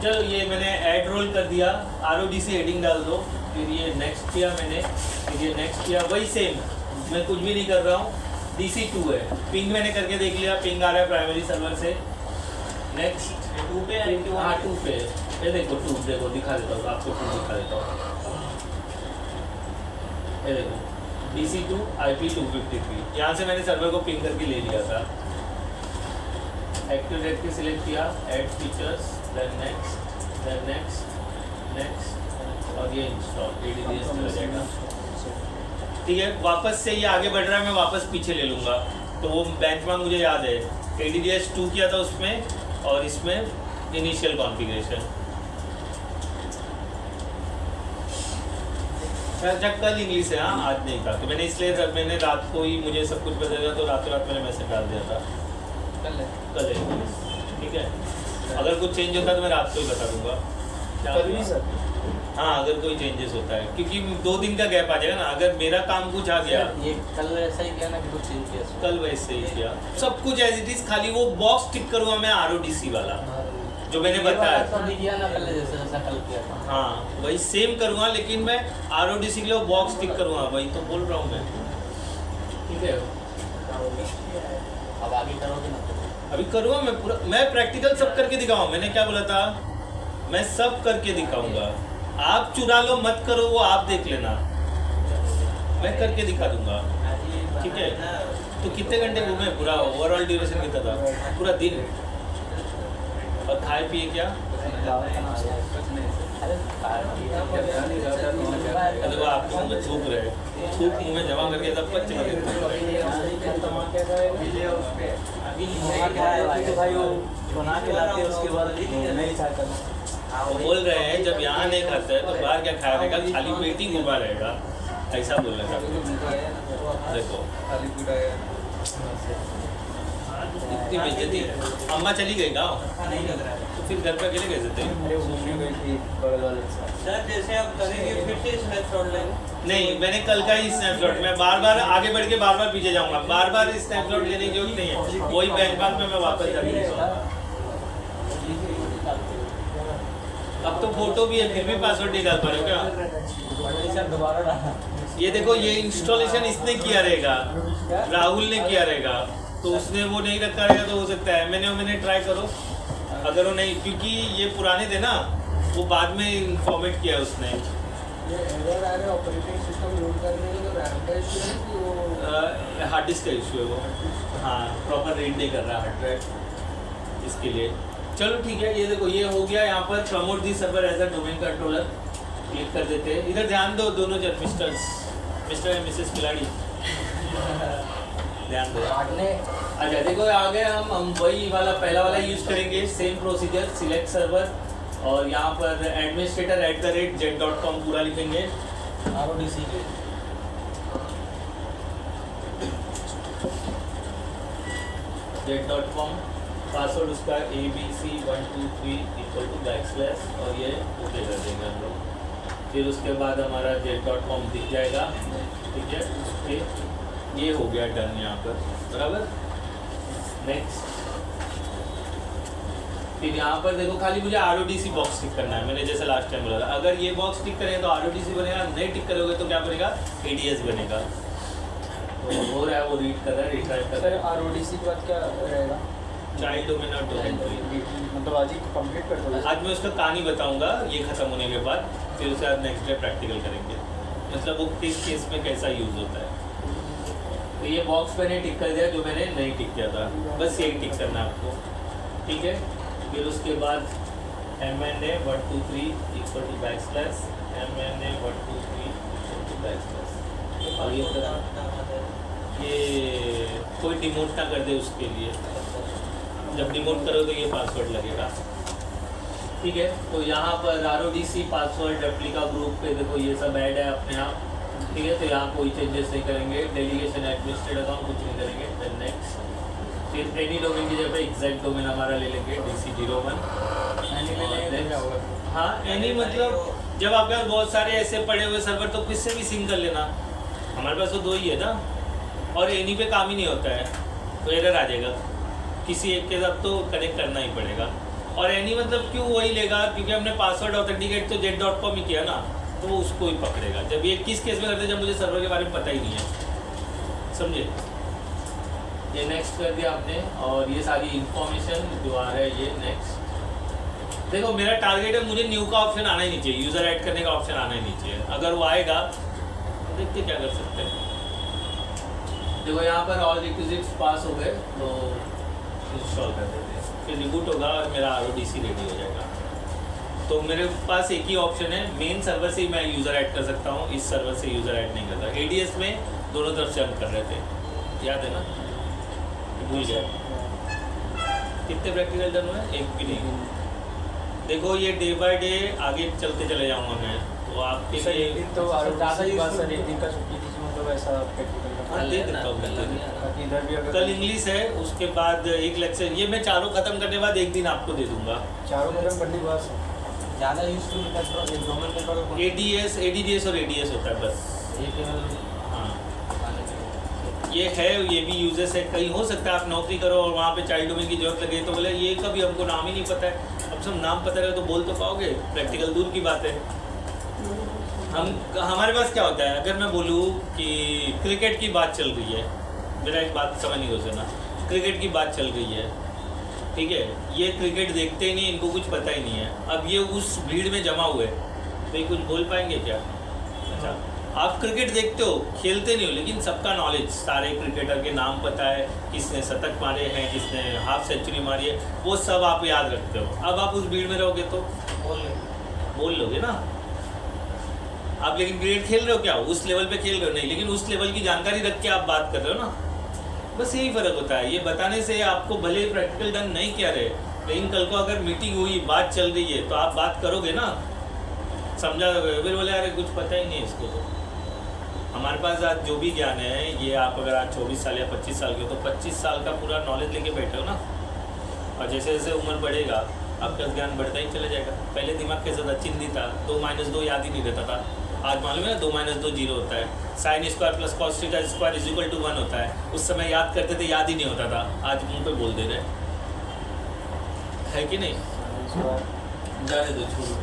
चलो ये मैंने ऐड रोल कर दिया, RODC हेडिंग डाल दो। फिर ये नेक्स्ट किया मैंने, फिर ये नेक्स्ट किया, वही सेम। मैं कुछ भी नहीं कर रहा हूँ। DC2 है, पिंग मैंने करके देख लिया, पिंग आ रहा है प्राइमरी सर्वर से। नेक्स्ट 2 पे है, हाँ 2 पे, ये देखो 2, देखो दिखा देता हूँ आपको, 2 दिखा देता हूँ। ये देखो DC2 IP253, यहाँ से मैंने सर्वर को पिंग करके ले लिया था। एक्टिव डायरेक्टरी सिलेक्ट किया, ऐड फीचर्स, देन नेक्स्ट, और ये इंस्टॉल ADDS चला जाएगा। ठीक है, वापस से ये आगे बढ़ रहा है, मैं वापस पीछे ले लूँगा। तो वो बेंचमार्क मुझे याद है, ADDS 2 किया था उसमें, और इसमें इनिशियल कॉन्फ़िगरेशन। अच्छा कल इंग्लिश है, हाँ आज नहीं था, तो मैंने इसलिए मैंने रात को ही, मुझे सब कुछ बदल गया तो रातों रात मैंने मैसेज डाल दिया था। कल है इंग्लिश, ठीक है। अगर कुछ चेंज होता है तो मैं रात को ही बता दूंगा। कल भी सर? हाँ अगर कोई चेंजेस होता है, क्योंकि 2 दिन का गैप आ जाएगा ना। अगर मेरा काम कुछ आ गया, ये कल ऐसा ही किया ना कि कुछ चेंज किया? कल वैसे ही किया, सब कुछ एज इट इज, खाली वो बॉक्स टिक करूँगा मैं RODC वाला जो मैंने बताया। तो नहीं किया ना पहले, जैसा कल किया था। हाँ वही सेम करूँगा, लेकिन मैं RODC के लिए वो बॉक्स टिक करूँगा, वही तो बोल रहा हूँ मैं। ठीक है, अब आगे करोगे ना? अभी करूँगा मैं पूरा, मैं प्रैक्टिकल सब करके दिखाऊँ। मैंने क्या बोला था, मैं सब करके दिखाऊंगा। आप चुरा लो मत करो, वो आप देख लेना, मैं करके दिखा दूंगा। ठीक है, तो कितने घंटे घूमे, पूरा ओवरऑल ड्यूरेशन कितना था? पूरा दिन। और खाए पिए क्या? अरे वो आप मुँह में थूक रहे, थूक मुँह में जमा करके सब पच्चे भाई वो बना के लाते हैं, उसके बाद नहीं खाता। वो बोल रहे हैं जब यहाँ नहीं खाता है तो बाहर क्या खाया रहेगा, खाली पेट ही घूमा रहेगा, ऐसा बोलना चाहते। देखो इतनी बेइज्जती है। अम्मा चली गई गाँव, नहीं लग रहा है तो फिर घर पे अकेले कैसे थे? अरे वो घूमने गई थी बगल वाले के साथ। सर। जैसे आप करेंगे फिर से स्नैपशॉट लेंगे। नहीं, मैंने कल का ही स्नैपशॉट, मैं बार बार आगे बढ़ के बार बार पीछे जाऊंगा, बार बार स्नैपशॉट लेने की जरूरत नहीं है। वही बेंचमार्क में मैं वापस जाऊंगा। अब तो फोटो भी है, फिर भी पासवर्ड नहीं डाल पा रहे हो क्या? सर दोबारा डाला। ये देखो, ये इंस्टॉलेशन इसने किया रहेगा, राहुल ने किया रहेगा, तो उसने वो नहीं रखा रहेगा तो हो सकता है। मैंने ट्राई करो, अगर वो नहीं, क्योंकि ये पुराने थे ना, वो बाद में फॉर्मेट किया उसने। ऑपरेटिंग सिस्टम लोड करने में तो रैम का इशू है कि वो हार्ड डिस्क का इशू है वो। हाँ प्रॉपर रीड नहीं कर रहा हार्ड ड्राइव, इसके लिए। चलो ठीक है, ये देखो ये हो गया। यहाँ पर promote the server as a domain controller, click कर देते हैं। इधर ध्यान दो दोनों जन मिस्टर एंड मिसेस खिलाड़ी ध्यान दो। काटने अच्छा देखो आ गए हम वही वाला पहला वाला यूज करेंगे, सेम प्रोसीजर, सिलेक्ट सर्वर और यहाँ पर administrator@z.com पूरा लिखेंगे। RODC के z.com पासवर्ड उसका abc123 = और ये ओके कर देंगे हम लोग। फिर उसके बाद हमारा z.com दिख जाएगा, ठीक है। उसके ये हो गया डन यहाँ पर, बराबर। नेक्स्ट फिर यहाँ पर देखो खाली मुझे RODC बॉक्स टिक करना है, मैंने जैसे लास्ट टाइम बोला था। अगर ये बॉक्स टिक करें तो RODC बनेगा, नहीं टिक करोगे तो क्या बनेगा, ADS बनेगा। तो हो रहा है, वो रीड कर रहा है, रिट्राइव कर सर रहा है। RODC के बाद क्या रहेगा? चाइल्ड डोमेन और डोमेन ट्री। मतलब आज ही कंप्लीट कर दो। आज मैं उसका कहानी बताऊंगा ये खत्म होने के बाद, फिर उसके बाद नेक्स्ट डे प्रैक्टिकल करेंगे, मतलब वो किस केस में कैसा यूज़ होता है। तो ये बॉक्स मैंने टिक कर दिया जो मैंने नहीं टिक किया था, बस यही टिक करना है आपको, ठीक है। फिर उसके बाद MNA123 = MNA123 और ये कोई डिमोट ना कर दे उसके लिए, जब डिमोट करो तो ये पासवर्ड लगेगा, ठीक है। तो यहाँ पर RODC पासवर्ड रेप्लिका ग्रुप पे देखो ये सब ऐड है अपने आप, ठीक है। तो यहाँ कोई चेंजेस नहीं करेंगे, डेलीगेशन एडमिनिस्ट्रेटर अकाउंट कुछ नहीं करेंगे। देन नेक्स्ट फिर एनी डोमेन की जगह एग्जैक्ट डोमेन हमारा ले लेंगे DC01। हाँ एनी मतलब जब आपके पास बहुत सारे ऐसे पड़े हुए सर्वर तो किससे भी सिंक कर लेना, हमारे पास तो 2 ही है ना, और एनी पे काम ही नहीं होता है तो एरर आ जाएगा, किसी एक के साथ तो कनेक्ट करना ही पड़ेगा। और एनी मतलब क्यों वही लेगा, क्योंकि हमने पासवर्ड ऑथेंटिकेट तो z.com ही किया ना, तो वो उसको ही पकड़ेगा। जब ये किस केस में करते हैं, जब मुझे सर्वर के बारे में पता ही नहीं है, समझे। ये नेक्स्ट कर दिया आपने, और ये सारी इंफॉर्मेशन जो आ रहा है ये नेक्स्ट। देखो मेरा टारगेट है, मुझे न्यू का ऑप्शन आना ही नहीं चाहिए, यूज़र ऐड करने का ऑप्शन आना ही नहीं चाहिए। अगर वो आएगा तो देखते क्या कर सकते हैं। देखो यहाँ पर ऑल रिक्विजिट्स पास हो गए तो इंस्टॉल कर देते हैं, फिर रिबूट होगा और मेरा RODC रेडी हो जाएगा। तो मेरे पास एक ही ऑप्शन है, मेन सर्वर से ही मैं यूज़र ऐड कर सकता हूँ, इस सर्वर से यूज़र ऐड नहीं करता। ADS में दोनों तरफ से हम कर रहे थे, याद है ना, भूल गया। कितने प्रैक्टिकल डन हुए, एक भी नहीं। देखो ये डे बाय डे आगे चलते चले जाऊँगा मैं, तो आपके सर लिए एक दिन तो RODC के बाद सर एक दिन का छुट्टी दीजिए, मतलब ऐसा प्रैक्टिकल हाँ, दे देता हूँ ताकि इधर भी अगर कल इंग्लिश है, उसके बाद एक लेक्चर, ये मैं चारों खत्म करने के बाद एक दिन आपको दे दूंगा। चारों खत्म करने के बाद सर ज़्यादा यूज़फुल डोमेन कंट्रोल ADS और ADS होता है बस। हाँ ये है, ये भी यूजेस है, कहीं हो सकता है आप नौकरी करो और वहाँ पे चाइल्ड डोमेन की जरूरत लगे तो बोले ये कभी हमको नाम ही नहीं पता है। अब सब नाम पता रहे तो बोल तो पाओगे, प्रैक्टिकल दूर की बात है। हमारे पास क्या होता है, अगर मैं बोलूँ कि क्रिकेट की बात चल रही है, मेरा एक बात समझ नहीं हो ना, क्रिकेट की बात चल रही है, ठीक है, ये क्रिकेट देखते ही नहीं, इनको कुछ पता ही नहीं है। अब ये उस भीड़ में जमा हुए तो ये कुछ बोल पाएंगे क्या? अच्छा आप क्रिकेट देखते हो, खेलते नहीं हो, लेकिन सबका नॉलेज, सारे क्रिकेटर के नाम पता है, किसने शतक मारे हैं, किसने हाफ सेंचुरी मारी है, वो सब आप याद रखते हो। अब आप उस भीड़ में रहोगे तो बोल लोगे ना आप, लेकिन क्रिकेट खेल रहे हो क्या, उस लेवल पे खेल रहे हो नहीं, लेकिन उस लेवल की जानकारी रख के आप बात कर रहे हो ना, बस यही फ़र्क होता है। ये बताने से आपको भले ही प्रैक्टिकल डन नहीं किया रहे, लेकिन कल को अगर मीटिंग हुई, बात चल रही है तो आप बात करोगे ना, समझा दोगे। फिर बोले अरे कुछ पता ही नहीं है इसको। तो हमारे पास आज जो भी ज्ञान है, ये आप अगर आज 24 साल या 25 साल के हो तो 25 साल का पूरा नॉलेज लेके बैठे हो ना, और जैसे जैसे उम्र बढ़ेगा आपका ज्ञान बढ़ता ही चला जाएगा। पहले दिमाग कैसा था, चिंदी था, 2 - 2 याद ही नहीं रहता था। आज मालूम है 2 - 2 0 होता है, sin² + cos θ² = 1 होता है। उस समय याद करते थे, याद ही नहीं होता था, आज मुंह पे बोल दे रहे है कि नहीं? जाने दो, छोड़ो।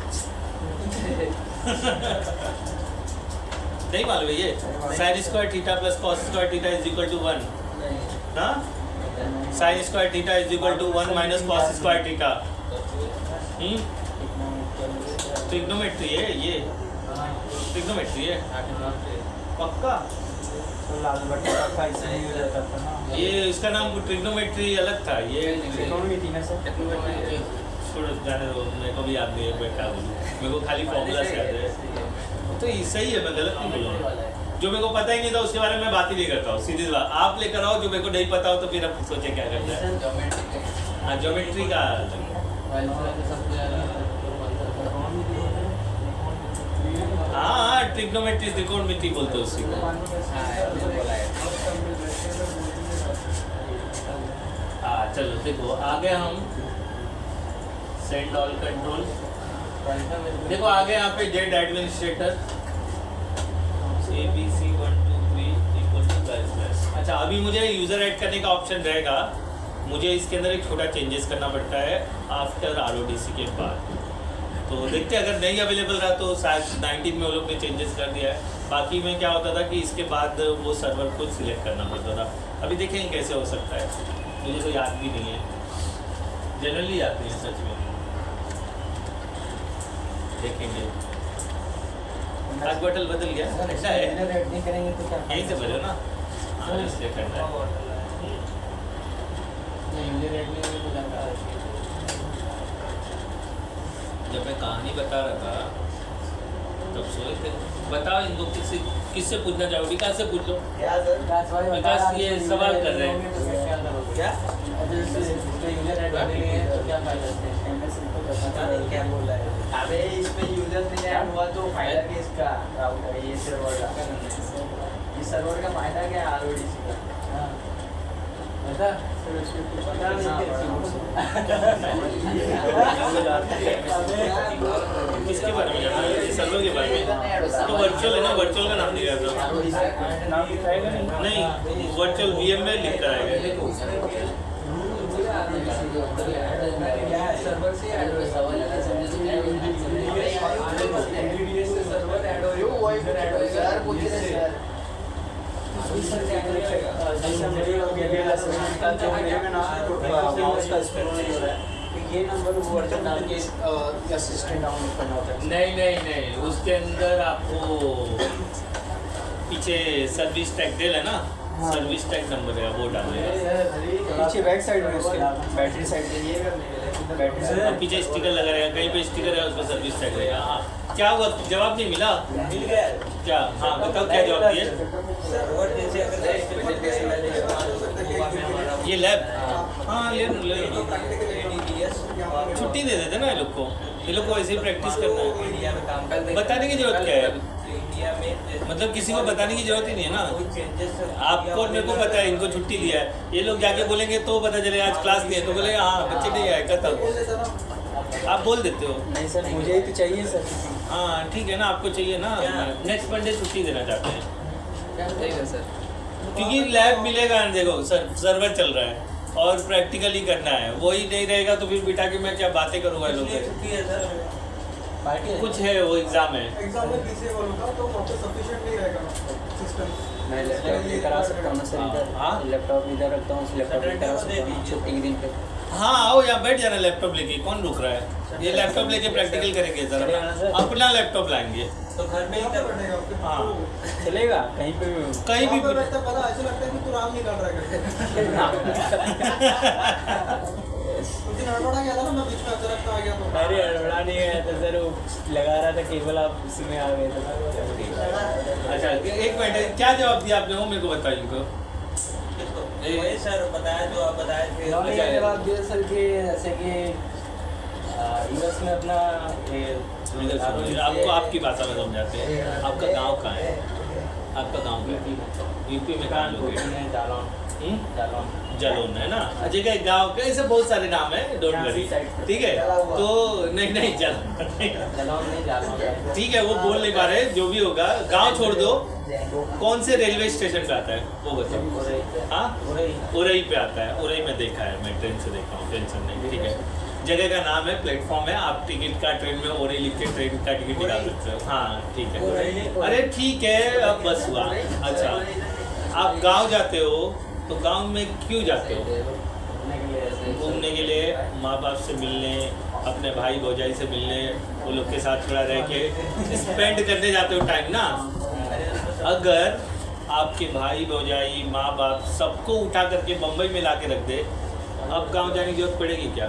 नहीं मालूम है ये sin² θ + cos² θ = 1 ना, sin² θ = 1 - cos² θ। ट्रिग्नोमेट्री है ये, ट्रिग्नोमेट्री है पक्का। लाल बट्टा का इसलिए हो जाता था ना, ये इसका नाम ट्रिग्नोमेट्री अलग था, ये इकोनॉमी थी ना सर। छोड़ो जाने दो, मेरे को भी याद नहीं है मैं क्या बोलूँ, मेरे को खाली फॉर्मूला से याद है। तो ये सही है, मैं गलत नहीं बोल रहा हूँ। जो मेरे को पता ही नहीं था उसके बारे में बात ही नहीं करता हूँ, सीधी बात। आप लेकर आओ जो मेरे को नहीं पता हो तो फिर आप सोचे क्या करना है। हाँ ज्योमेट्री का हाँ ट्रिग्नोमेट्री त्रिकोणमिति बोलते हैं उसी को। हाँ चलो देखो आगे हम सेंड ऑल कंट्रोल, देखो आगे यहाँ पे Z administrator ABC 1 2 3 equal two plus. अच्छा अभी मुझे यूज़र ऐड करने का ऑप्शन रहेगा, मुझे इसके अंदर एक छोटा चेंजेस करना पड़ता है आफ्टर RODC के बाद। तो देखते हैं अगर नहीं अवेलेबल रहा तो शायद 19 में वो लोग ने चेंजेस कर दिया है। बाकी में क्या होता था कि इसके बाद वो सर्वर को सिलेक्ट करना पड़ता था। अभी देखेंगे कैसे हो सकता है, मुझे तो याद भी नहीं है, जनरली याद नहीं है सच में, देखेंगे। आज बटल बदल गया ऐसा है, नहीं करेंगे तो क्या यहीं से भरे ना। हाँ इसलिए करना है। जब मैं कहानी बता रहा था तब सोए थे। बताओ इनको किससे पूछना चाहो, विकास से पूछ लो। विकास ये सवाल कर रहे हैं क्या क्या बोल रहा है। अबे इस पे यूजर नहीं ऐड हुआ तो फायदा क्या इसका, ये सर्वर का, ये सर्वर का फायदा क्या है RODC का? बता किसके बारे में जानना है? सर्वर के बारे में। तो वर्चुअल है ना, वर्चुअल का नाम नहीं रहता। नाम दिखाएगा नहीं वर्चुअल VMware लिख कर आएगा। सर्वर से ऐड हुआ सर्वर ऐड हो सर पूछ रहे सर ये नंबर वर्जन डाल के असिस्टेंट डाउनलोड करना होता है। नहीं उसके अंदर आपको पीछे सर्विस टैग डेल है ना, सर्विस टैग नंबर है वो डालेगा। पीछे बैक साइड में उसके बैटरी साइड बैटरी अब साइड पीछे स्टिकर लगा रहेगा, कहीं पे स्टिकर है उस पर सर्विस टैग रहेगा। हाँ क्या हुआ, जवाब नहीं मिला मिल गया क्या? हाँ बताओ क्या जवाब दिए। सर्वर जैसे अगर ये लैब हाँ ले लो। छुट्टी दे देते ना ये लोग को, ये लोग को ऐसे ही प्रैक्टिस करना है। इंडिया में काम करते बताने की जरूरत क्या है, इंडिया में मतलब किसी को बताने की जरूरत ही नहीं है ना। कोई चेंजेस आपको मेरे को पता है इनको छुट्टी दिया है, ये लोग जाके बोलेंगे तो पता चले आज क्लास नहीं है तो बोलेंगे हाँ बच्चे नहीं आए खत्म। आप बोल देते हो नहीं सर मुझे ही तो चाहिए सर। हाँ ठीक है ना, आपको चाहिए ना, नेक्स्ट मंडे छुट्टी देना चाहते हैं सर क्योंकि लैब मिलेगा। देखो सर्वर चल रहा है और प्रैक्टिकली करना है, वही नहीं रहेगा तो फिर बिठा के मैं क्या बातें करूँगा लोग से। छुट्टी है सर पार्टी कुछ है वो एग्जाम है। एग्जाम में पीछे बोलूँगा तो वहाँ पे सफिशिएंट नहीं रहेगा सिस्टम। मैं लैपटॉप भी करा सकता हूँ ना सर इधर। हाँ। लैपटॉप इधर रखता हूँ, उस लैपटॉप भी करा सकता हूँ छुट्टी के दिन पे। हाँ आओ यहाँ बैठ जाना लैपटॉप लेके, कौन रुक रहा है? ये लैपटॉप लेके प्रैक्टिकल करेंगे जरा, अपना लैपटॉप लाएंगे। तो घर में ही कहाँ पे कर बैठेगा फिर? हाँ चलेगा कहीं पे भी। कहीं भी कहाँ पे बैठता है पता, ऐसा लगता है कि तू राम निकाल रहा है। उस दिन हड़बड़ा गया था ना, मैं बीच में अचानक आ गया तो। अरे हड़बड़ा नहीं गया था सर, वो लगा रहा था केबल, आप उसी में आ गए थे। अच्छा एक मिनट, क्या जवाब दिया आपने वो मेरे को बताइए इनको। वही सर बताया जो आप बताए थे। अच्छा, ये जवाब दिया सर कि जैसे कि US में अपना आपको आपकी भाषा में समझाते हैं। आपका गांव कहाँ है? आपका गांव कहाँ है? यूपी में कहाँ लोग हैं? जलोन है ना, जगह गांव के ऐसे बहुत सारे नाम है, डोंट वरी ठीक है। तो नहीं जलोन ठीक है, वो बोल नहीं पा रहे, जो भी होगा गांव छोड़ दो। कौन से रेलवे स्टेशन पे आता है वो बताओ। हाँ उरई पे आता है, उरई में देखा है, मैं ट्रेन से देखा हूँ, टेंशन नहीं ठीक है। जगह का नाम है, प्लेटफॉर्म है, आप टिकट का ट्रेन में उरई लिख के ट्रेन का टिकट निकाल सकते हो। हाँ ठीक है, अरे ठीक है अब बस हुआ। अच्छा आप गाँव जाते हो तो गांव में क्यों जाते हो? घूमने के लिए, माँ बाप से मिलने, अपने भाई भौजाई से मिलने, वो लोग के साथ थोड़ा रह के स्पेंड करने जाते हो टाइम ना। अगर आपके भाई भौजाई माँ बाप सबको उठा करके बम्बई में ला के रख दे, अब गाँव जाने की जरूरत पड़ेगी क्या?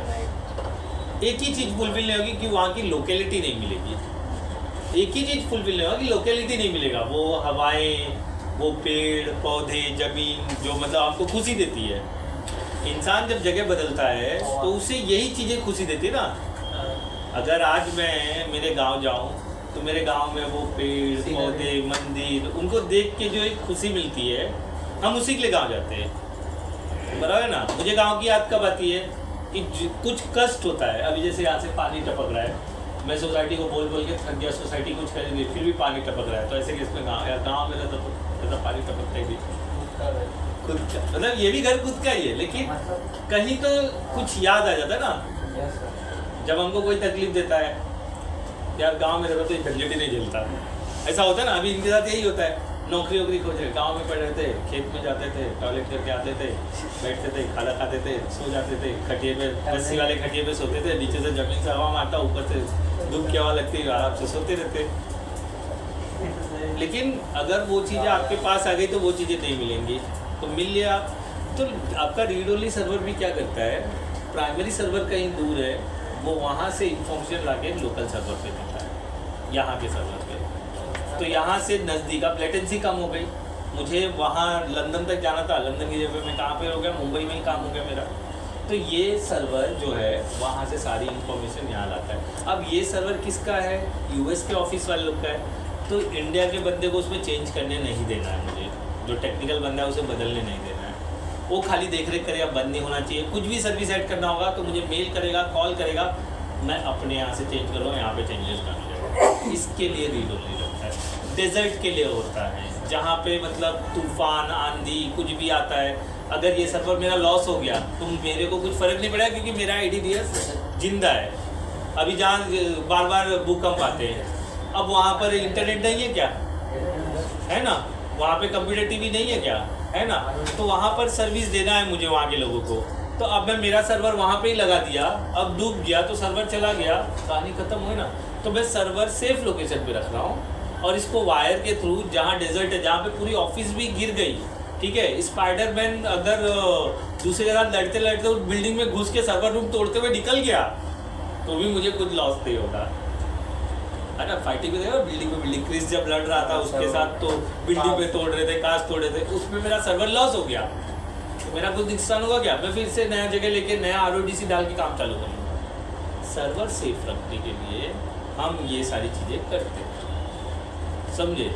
एक ही चीज़ फुलफिल नहीं होगी कि वहाँ की लोकेलिटी नहीं मिलेगी। एक ही चीज़ फुलफिल नहीं होगा कि लोकेलिटी नहीं मिलेगा, वो हवाएं, वो पेड़ पौधे, ज़मीन जो मतलब आपको खुशी देती है। इंसान जब जगह बदलता है तो उसे यही चीज़ें खुशी देती है ना। अगर आज मैं मेरे गांव जाऊं तो मेरे गांव में वो पेड़ पौधे, मंदिर, उनको देख के जो एक खुशी मिलती है, हम उसी के लिए गांव जाते हैं, बराबर है ना। मुझे गांव की याद कब आती है कि कुछ कष्ट होता है। अभी जैसे यहाँ से पानी टपक रहा है, मैं सोसाइटी को बोल बोल के थक गया, सोसाइटी कुछ करेंगे फिर भी पानी टपक रहा है, तो ऐसे केस में गाँव में रहता तो पानी टपकता ही नहीं। खुद का मतलब ये भी घर खुद का ही है, लेकिन कहीं तो कुछ याद आ जाता है ना। जब हमको कोई तकलीफ देता है, यार गांव में रहता तो ये झंझट ही नहीं झेलता, ऐसा होता है ना। अभी इनके साथ यही होता है, नौकरी वोकरी खोजे, गांव में पड़े थे, खेत में जाते थे, टॉयलेट करके आते थे, बैठते थे, खाना खाते थे, सो जाते थे, खटिए पे, रस्सी वाले खटिए पे सोते थे, नीचे से जमीन से हवा मारता, ऊपर से धूप की हवा लगती, आराम से सोते रहते। लेकिन अगर वो चीज़ें आपके पास आ गई तो वो चीज़ें नहीं मिलेंगी, तो मिल लिया। तो आपका रीड ओनली सर्वर भी क्या करता है, प्राइमरी सर्वर कहीं दूर है, वो वहाँ से इंफॉर्मेशन ला के लोकल सर्वर पे देता है, यहाँ के सर्वर पे। तो यहाँ से नज़दीक, अब लेटेंसी कम हो गई, मुझे वहाँ लंदन तक जाना था, लंदन की जगह मैं कहाँ पे हो गया, मुंबई में ही काम हो गया मेरा। तो ये सर्वर जो है वहाँ से सारी इंफॉर्मेशन यहाँ लाता है। अब ये सर्वर किसका है, यूएस के ऑफिस वाले लोग का है, तो इंडिया के बंदे को उसमें चेंज करने नहीं देना है मुझे, जो टेक्निकल बंदा है उसे बदलने नहीं देना है, वो खाली देख रेख करेगा, बंद नहीं होना चाहिए। कुछ भी सर्विस ऐड करना होगा तो मुझे मेल करेगा, कॉल करेगा, मैं अपने यहाँ से चेंज करूँगा, यहाँ पे चेंजेस कर लूँगा। इसके लिए रीड ओनली रहता है। डेजर्ट के लिए होता है, जहाँ पे मतलब तूफान आंधी कुछ भी आता है, अगर ये सर्वर मेरा लॉस हो गया तो मेरे को कुछ फ़र्क नहीं पड़ेगा, क्योंकि मेरा IDDS जिंदा है। अभी जहाँ बार बार भूकंप आते हैं, अब वहाँ पर इंटरनेट नहीं है क्या, है ना, वहाँ पे कंप्यूटर टीवी नहीं है क्या, है ना, तो वहाँ पर सर्विस देना है मुझे वहाँ के लोगों को। तो अब मैं मेरा सर्वर वहाँ पे ही लगा दिया, अब डूब गया तो सर्वर चला गया, कहानी खत्म हुई ना। तो मैं सर्वर सेफ लोकेशन पे रख रहा हूँ, और इसको वायर के थ्रू, जहाँ डेजर्ट है, जहाँ पे पूरी ऑफिस भी गिर गई, ठीक है, स्पाइडरमैन अगर दूसरे के साथ लड़ते लड़ते उस बिल्डिंग में घुस के सर्वर रूम तोड़ते हुए निकल गया तो भी मुझे कुछ लॉस नहीं होगा, है ना। फाइटिंग में देखा बिल्डिंग में, बिल्डिंग क्रिस जब लड़ रहा था उसके साथ, तो बिल्डिंग पे तोड़ रहे थे, कांच तोड़ रहे थे, उसमें मेरा सर्वर लॉस हो गया तो मेरा कुछ नुकसान होगा क्या, मैं फिर से नया जगह लेके नया RODC डाल के काम चालू करूँगा। सर्वर सेफ रखने के लिए हम ये सारी चीज़ें करते हैं, समझे,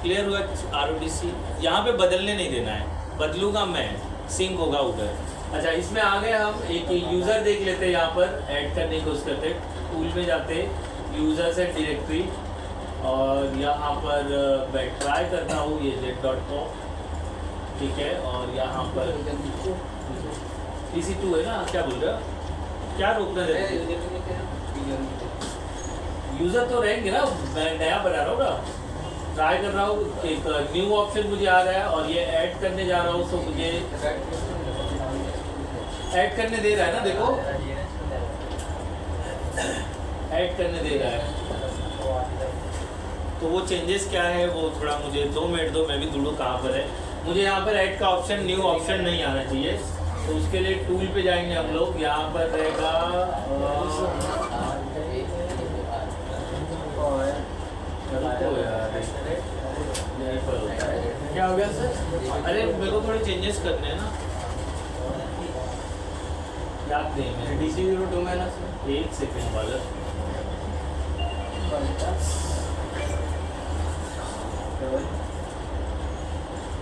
क्लियर हुआ। RODC यहाँ पे बदलने नहीं देना है, बदलूंगा मैं, सिंक होगा उधर। अच्छा, इसमें आ गए हम, एक यूज़र देख लेते हैं, यहाँ पर ऐड करने की कोशिश करते, टूल में जाते, यूज़र्स एंड डायरेक्टरी, और यहाँ पर मैं ट्राई करता हूँ ये z.com, ठीक है, और यहाँ पर PC2 है ना, क्या बोल रहे हो, क्या रोकना है, यूज़र तो रहेंगे ना, मैं नया बना रहा हूँ ना, ट्राई कर रहा हूँ, एक न्यू ऑप्शन मुझे आ रहा है, और ये ऐड करने जा रहा हूँ, तो मुझे ऐड करने दे रहा है ना, देखो ऐड करने दे रहा है। तो वो चेंजेस क्या है वो थोड़ा मुझे 2 मिनट दो, मैं भी ढूंढूँ कहाँ पर है। मुझे यहाँ पर ऐड का ऑप्शन, न्यू ऑप्शन नहीं आना चाहिए, तो उसके लिए टूल पे जाएंगे हम लोग, यहाँ पर रहेगा क्या हो गया सर? अरे मेरे को थोड़े चेंजेस करने हैं ना, याद नहीं है। DC02 में ना सर, 1 सेकेंड वाला,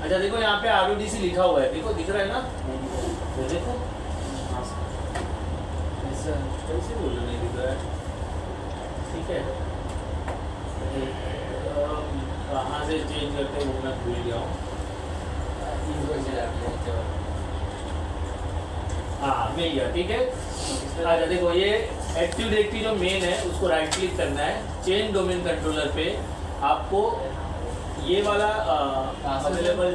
अच्छा देखो यहाँ पे RODC लिखा हुआ है, देखो दिख रहा है ना, तो देखो कैसे बोल रहे नहीं दिख रहा है, ठीक है, कहाँ से चेंज करते हैं वो मैं भूल गया हूँ। हाँ मिल गया, ठीक है। अच्छा देखो ये एक्टिव डायरेक्टरी जो मेन है उसको राइट क्लिक करना है, चेंज डोमेन कंट्रोलर पे आपको ये वाला अवेलेबल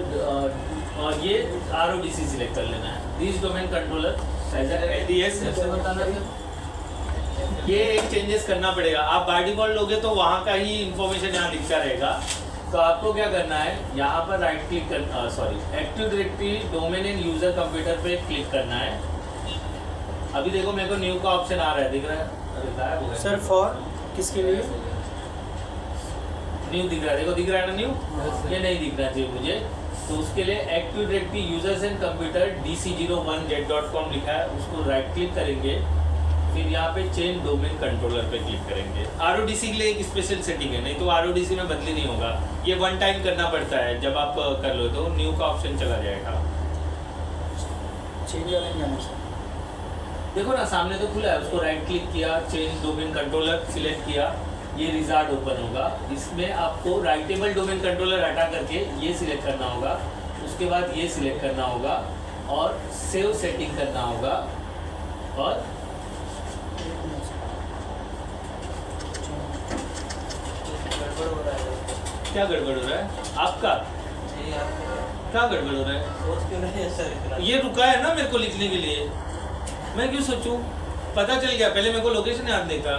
और ये RODC सिलेक्ट कर लेना है, दिस डोमेन कंट्रोलर ADS बताना है। ये एक चेंजेस करना पड़ेगा। आप बाय डिफॉल्ट लोगे तो वहाँ का ही इंफॉर्मेशन यहाँ दिखता रहेगा, तो आपको क्या करना है, यहाँ पर राइट क्लिक कर, sorry, active directory domain and user computer पे क्लिक करना है, अभी देखो मेरे को न्यू का ऑप्शन आ रहा है, दिख रहा है? अरे गायब हो गया। सर फॉर किसके लिए? न्यू दिख रहा है, देखो दिख रहा है ना न्यू? ये नहीं दिखना चाहिए मुझे, तो उसके लिए active directory users and computer dc01z.com लिखा है, उसको राइट क्लिक करेंगे, फिर यहाँ पे चेंज डोमेन कंट्रोलर पे क्लिक करेंगे। RODC के लिए एक स्पेशल सेटिंग है, नहीं तो RODC में बदली नहीं होगा, ये वन टाइम करना पड़ता है। जब आप कर लो तो न्यू का ऑप्शन चला जाएगा। चेंज वाले में जाना सर। देखो ना सामने तो खुला है, उसको राइट क्लिक किया, चेंज डोमेन कंट्रोलर सिलेक्ट किया, ये रिजॉर्ट ओपन होगा। इसमें आपको राइटेबल डोमेन कंट्रोलर हटा करके ये सिलेक्ट करना होगा, उसके बाद ये सिलेक्ट करना होगा और सेव सेटिंग करना होगा। और गड़बड़ हो रहा है। क्या गड़बड़ हो रहा है आपका? ये आपको क्या गड़बड़ हो रहा है? सोच क्यों नहीं है सर इतना? ये रुका है ना मेरे को लिखने के लिए, मैं क्यों सोचूं? पता चल गया, पहले मेरे को लोकेशन याद नहीं था।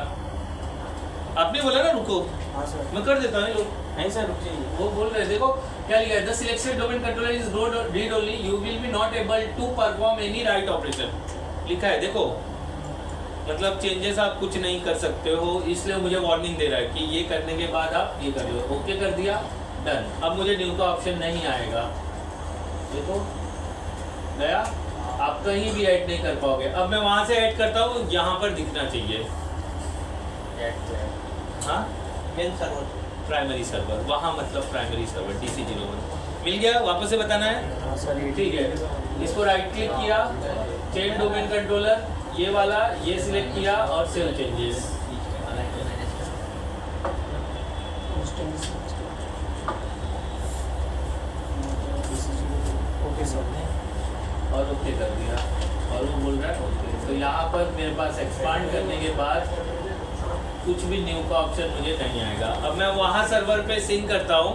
आपने बोला ना रुको, हाँ सर। मैं कर देता हूँ। नहीं सर रुक जाइए। वो बोल रहे देखो क्या लिखा है, the selected domain controller is read only, you will be not able to perform any write operation लिखा है। देखो मतलब चेंजेस आप कुछ नहीं कर सकते हो, इसलिए मुझे वार्निंग दे रहा है कि ये करने के बाद आप ये कर लो। ओके कर दिया, डन। अब मुझे न्यू का ऑप्शन नहीं आएगा, देखो गया, आप कहीं भी ऐड नहीं कर पाओगे। अब मैं वहाँ से ऐड करता हूँ, यहाँ पर दिखना चाहिए हाँ मेन सर्वर प्राइमरी सर्वर, वहाँ मतलब प्राइमरी सर्वर DC01 मिल गया। वापस से बताना है, हाँ सर ये ठीक है। इसको राइट क्लिक किया, चेंज डोमेन कंट्रोलर, ये वाला ये सिलेक्ट किया और सेव चेंजेस। Okay sir. और ओके कर दिया, और वो बोल रहा है ओके। तो यहाँ पर मेरे पास एक्सपांड करने के बाद कुछ भी न्यू का ऑप्शन मुझे नहीं आएगा। अब मैं वहाँ सर्वर पे सिंक करता हूँ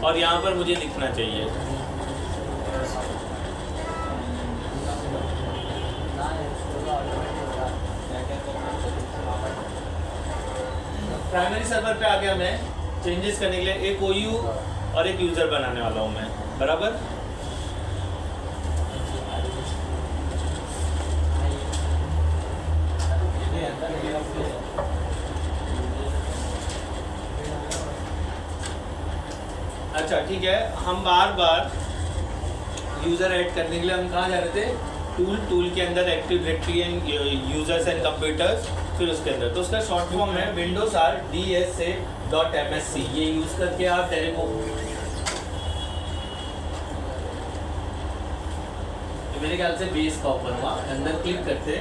और यहाँ पर मुझे दिखना चाहिए। प्राइमरी सर्वर पे आ गया मैं। चेंजेस करने के लिए एक OU और एक यूज़र बनाने वाला हूँ मैं, बराबर। अच्छा ठीक है, हम बार बार यूज़र ऐड करने के लिए हम कहाँ जा रहे थे? टूल के अंदर active directory and users and computers, फिर उसके अंदर तो उसका शॉर्ट फॉर्म है विंडोज आर DSA.MSC। ये यूज़ करके आप टेरेको, मेरे ख्याल से बेस का ओपन हुआ, अंदर क्लिक करते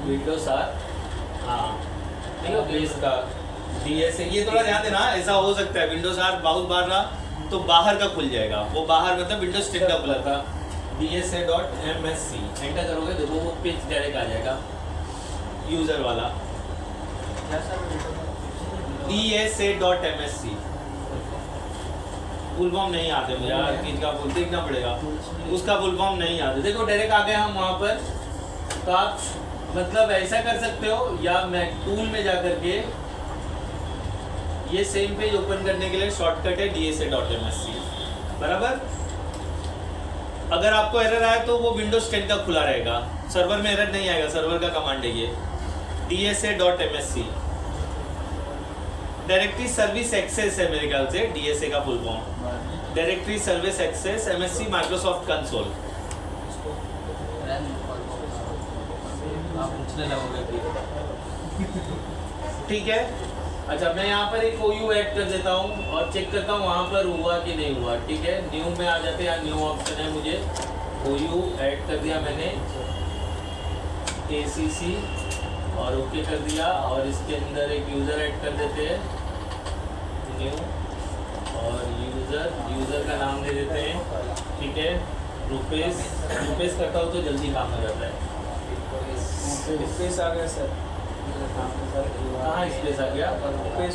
विंडोज आर, हाँ ठीक है बेस का DSA। ये थोड़ा ध्यान देना, ऐसा हो सकता है विंडोज आर बहुत बार रहा तो बाहर का खुल जाएगा, वो बाहर मतलब विंडोज 10 का खुला था। DSA.MSC एंटर करोगे देखो वो पेज डायरेक्ट आ जाएगा यूजर वाला। DSA.MSC फुल फॉर्म नहीं आते मुझे यार, चीज का फुल देखना पड़ेगा, उसका फुल फॉर्म नहीं आते। देखो डायरेक्ट आ गए हम वहाँ पर। तो आप मतलब ऐसा कर सकते हो, या मैं टूल में जा करके ये सेम पेज ओपन करने के लिए शॉर्टकट है DSA.MSC, बराबर। अगर आपको एरर आए तो वो विंडोज 10 का खुला रहेगा, सर्वर में एरर नहीं आएगा, सर्वर का कमांड है ये DSA.MSC। डायरेक्टरी सर्विस एक्सेस है मेरे ख्याल से DSA का full form, directory service access MSC Microsoft console. आप पूछने लगोगे ठीक है। अच्छा मैं यहाँ पर एक OU ऐड कर देता हूँ और चेक करता हूँ वहाँ पर हुआ कि नहीं हुआ। ठीक है, न्यू में आ जाते हैं, न्यू ऑप्शन है, मुझे OU ऐड कर दिया मैंने, ACC और ओके कर दिया। और इसके अंदर एक यूज़र ऐड कर देते हैं, न्यू, और यूज़र का नाम दे देते हैं। ठीक है, रुपेश करता हूँ तो जल्दी काम हो जाता है। स्पेस आ गया सर। कहाँ स्पेस आ गया? स्पेस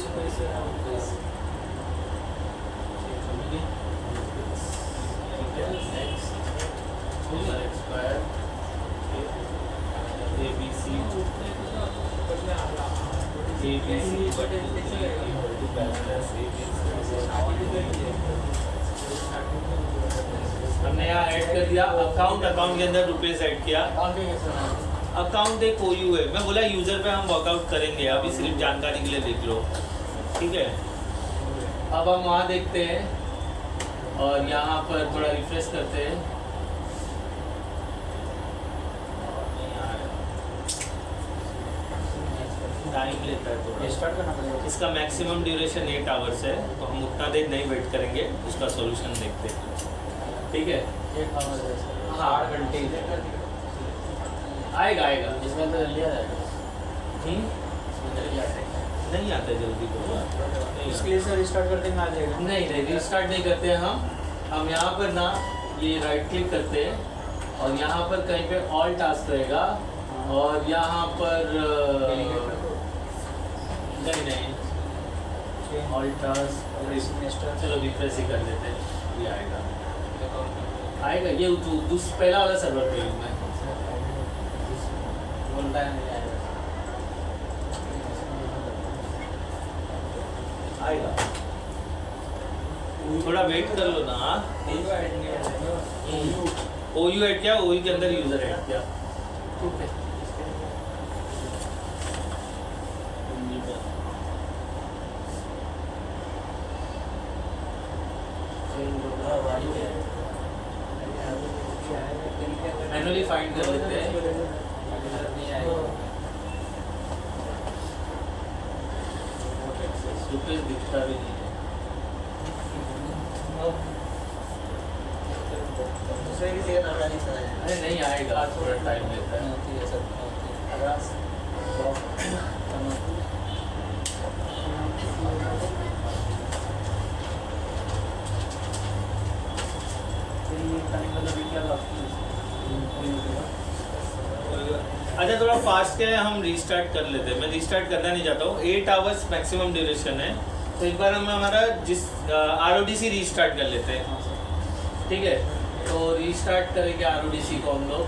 हमने यहाँ ऐड कर दिया अकाउंट के अंदर रुपीस ऐड किया। अकाउंट एक OU है, मैं बोला यूज़र पे हम वर्कआउट करेंगे, अभी सिर्फ जानकारी के लिए देख लो, ठीक है। अब हम वहाँ देखते हैं और यहाँ पर थोड़ा रिफ्रेश करते हैं। टाइम लेता है थोड़ा, स्टार्ट करना पड़ेगा। इसका मैक्सिमम ड्यूरेशन 8 आवर्स है, तो हम उतना देर नहीं वेट करेंगे, उसका सॉल्यूशन देखते हैं, ठीक है। 8 आवर है सर। हाँ। 8 घंटे आएगा आएगा, इसमें तो जल्दी आ जाएगा। हम्म? इसमें जल्दी आ जाएगा। नहीं आता जल्दी तो नहीं इसके लिए सर स्टार्ट करते हैं आ जाएगा। नहीं रिस्टार्ट नहीं करते हैं हम यहाँ पर ना ये राइट क्लिक करते हैं और यहाँ पर कहीं पे ऑल टास्क रहेगा और यहाँ पर नहीं ऑल टास्क, चलो रिफ्रेश ही कर देते हैं, ये आएगा ये पहला वाला सर्वर पे हूँ मैं। बोलता है नहीं आएगा। आएगा, थोड़ा वेट कर लो ना। OU ऐड किया, OU के अंदर यूजर ऐड किया, ठीक है। मैनुअली फाइंड कर लेते हैं, रुपीज दिखता भी नहीं है। दूसरे किसी का नाम नहीं सुना है। अरे नहीं आएगा, थोड़ा टाइम लेता है। ठीक है सर। अच्छा थोड़ा फास्ट क्या है, हम रीस्टार्ट कर लेते हैं। मैं रीस्टार्ट करना नहीं चाहता हूँ, 8 आवर्स मैक्सिमम ड्यूरेशन है, तो एक बार हम हमारा जिस RODC रीस्टार्ट कर लेते हैं, ठीक है। तो रीस्टार्ट करेंगे RODC को हम लोग।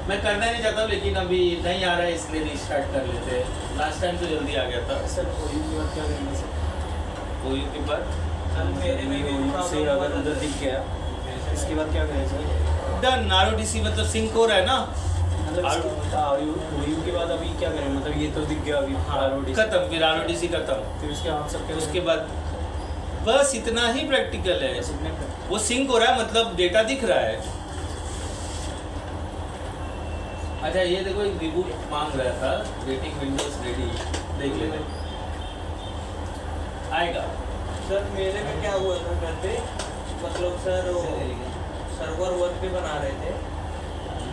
मैं करना नहीं चाहता हूँ लेकिन अभी नहीं आ रहा है, इसलिए रीस्टार्ट कर लेते हैं। लास्ट टाइम तो जल्दी आ गया था। सर OU के बाद क्या करेंगे सर? OU के बाद OU से अगर उधर दिख गया इसके बाद क्या करें सर? डन, RODC मतलब सिंक हो रहा है ना, मतलब OU के बाद अभी क्या करें? मतलब ये तो दिख गया अभी RODC खत्म, फिर RODC खत्म, फिर उसके आंसर क्या? उसके बाद बस इतना ही प्रैक्टिकल है। वो सिंक हो रहा है मतलब डेटा दिख रहा है। अच्छा ये देखो एक रिबूट मांग रहा था, गेटिंग विंडोज रेडी, देख लेते हैं। आएगा सर मेरे में क्या हुआ था घर पे, मतलब सर वो सर्वर 1 पे बना रहे थे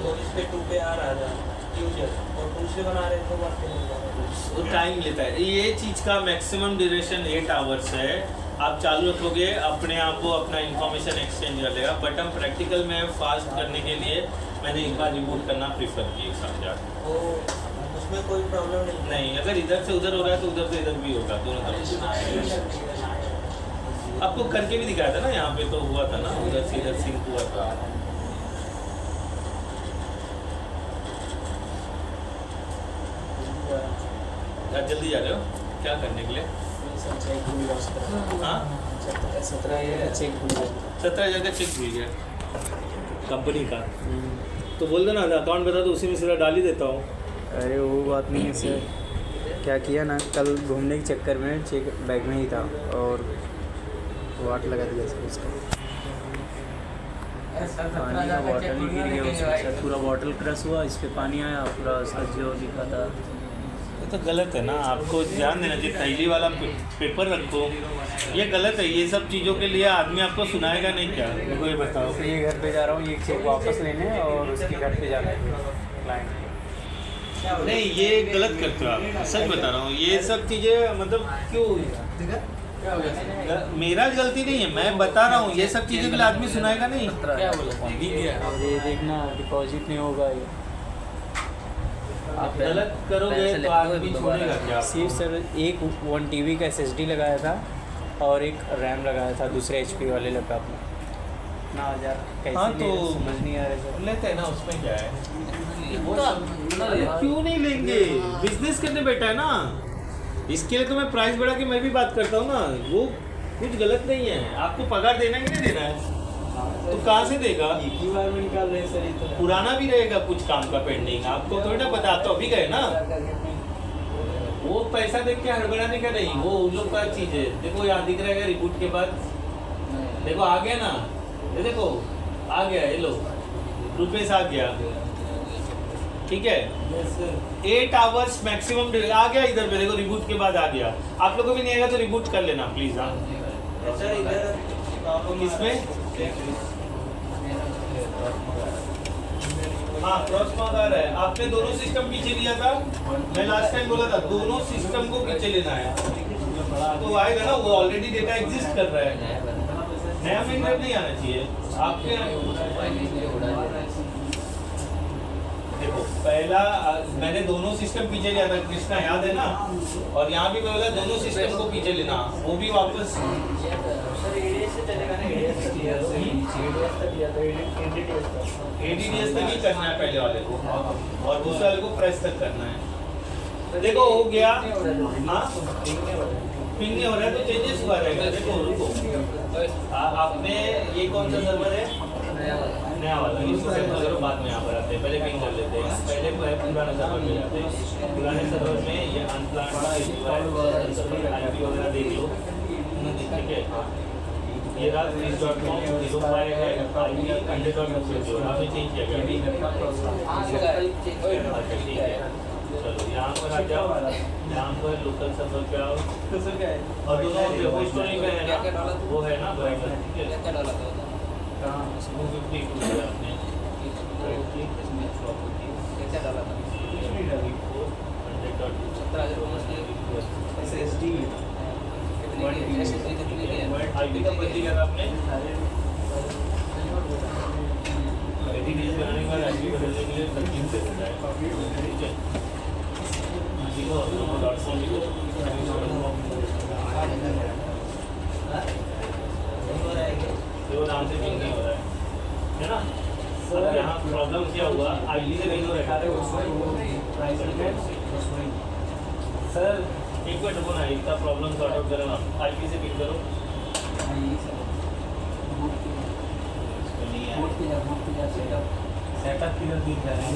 तो इस पे 2 पे आ रहा था यूजर, और 2 से बना रहे थे 1 पे नहीं जा रहा था। वो टाइम लेता है। ये चीज़ का मैक्सिमम ड्यूरेशन 8 आवर्स है। आप चालू रखोगे अपने आप वो अपना इंफॉर्मेशन एक्सचेंज कर लेगा, बट हम प्रैक्टिकल में फास्ट करने के लिए मैंने एक बार रिबूट करना प्रीफर किया समझा। तो उसमें कोई प्रॉब्लम नहीं, अगर इधर से उधर हो रहा है तो उधर से इधर भी होगा, दोनों तरफ। आपको करके भी दिखाया था ना, यहाँ पे तो हुआ था ना, उधर से इधर सिंक हुआ था। यार जल्दी जा रहे हो क्या करने के लिए? हाँ 17,000 का चेक भूल गया कंपनी का, तो बोल दो ना अकाउंट बता दो, उसी में सीधा डाल ही देता हूँ। अरे वो बात नहीं है सर, क्या किया ना, कल घूमने के चक्कर में चेक बैग में ही था और वाट लगा दिया सर उसका। पानी का बॉटल ही गिर गया उसमें सर, पूरा बॉटल क्रश हुआ, इस पर पानी आया, पूरा उसका जो लिखा था। ये तो गलत है ना, आपको ध्यान देना चाहिए, थैली वाला पेपर रखो, ये गलत है। ये सब चीज़ों के लिए आदमी आपको सुनाएगा नहीं क्या, मेरे को ये बताओ। तो ये घर पे जा रहा हूँ, ये चेक वापस लेने और उसके घर पे जाना है क्लाइंट। नहीं ये गलत करते हो आप, सच बता रहा हूँ। ये सब चीज़ें मतलब क्यों, मेरा गलती नहीं है, मैं बता रहा हूँ, ये सब चीज़ों के लिए आदमी सुनाएगा नहीं। क्या बोला? और ये देखना डिपॉजिट नहीं होगा, ये आप गलत करोगे तो आदमी छोड़ेगा क्या? सिर्फ सर एक 1 TB का SSD लगाया था और एक रैम लगाया था दूसरे HP वाले लैपटॉप में। ना हजार कैसे हाँ, ले तो समझ नहीं आ रहा सर। लेते हैं ना, उसमें क्या है, अरे क्यों नहीं लेंगे, बिजनेस करने बैठा है ना, इसके लिए तो मैं प्राइस बढ़ा के मैं भी बात करता हूँ ना, वो कुछ गलत नहीं है। आपको पगार देना है कि नहीं देना है? तो कहाँ से देगा? एक ही बार में निकाल रहे हैं सर ये तो। पुराना भी रहेगा कुछ काम का पेंडिंग, आपको थोड़ी ना पता, आप तो अभी गए ना। वो पैसा देख के हड़बड़ाने का नहीं, वो उन लोग का चीज है। देखो यहाँ दिख रहा है रिबूट के बाद, देखो आ गया ना, ये देखो आ गया, ये लो रुपीस आ गया, ठीक है। 8 आवर्स मैक्सिमम आ गया इधर पे, देखो रिबूट के बाद आ गया। आप लोगों को भी नहीं आएगा तो रिबूट कर लेना प्लीज। हाँ सर इधर किसमें? हाँ क्रॉस मार्क आ रहा है। आपने दोनों सिस्टम पीछे लिया था, मैं लास्ट टाइम बोला था दोनों सिस्टम को पीछे लेना है, तो आएगा ना। वो ऑलरेडी डेटा एग्जिस्ट कर रहा है, नया मेंटेन नहीं आना चाहिए आपके। देखो पहला मैंने दोनों सिस्टम पीछे लिया था, कृष्णा याद है ना, और यहाँ भी मैं बोला दोनों सिस्टम को पीछे लेना, वो भी वापस। सर एडीएस से चलेगा ना, एडीडीएस तक ही करना है पहले वाले को, और दूसरे वाले को प्रेस तक करना है। देखो हो गया। हाँ पिंग नहीं हो रहा है तो चेंजेस हुआ रहेगा। देखो रुको, आपने ये कौन सा सर्वर है? नया वाला। इसको सेट करो, बाद में यहाँ पर आते हैं, पहले पिंग कर लेते हैं। पहले पुराने सर्वर में जाते हैं। पुराने सर्वर में ये अनप्लान्ड आईपी वगैरह देख लो, ठीक है। ये रहा 3.0.5 है, आईपी 100.0 आपने चेंज किया क्या अभी? अच्छा ठीक है, चलो यहाँ पर आ जाओ, यहाँ पर लोकल सर्वर पे आओ, और दोनों रिपोजिटरी में है ना, वो है ना बराबर, ठीक है। कहाँ 252 है आपने, आईपी का बदली किया था आपने, एडीडीएस बनाने के बाद आईपी बदलने के लिए 13 से होता है, ठीक है। लिखो .com लिखो, वो नाम से पिंग नहीं हो रहा है ना। अब यहाँ प्रॉब्लम क्या हुआ, आईपी से पिंग हो रहा है। सर एक मिनट रुको ना, इसका प्रॉब्लम सॉर्ट आउट करो ना, आईपी से पिंग करो। सेटअप किधर दिख रहा है?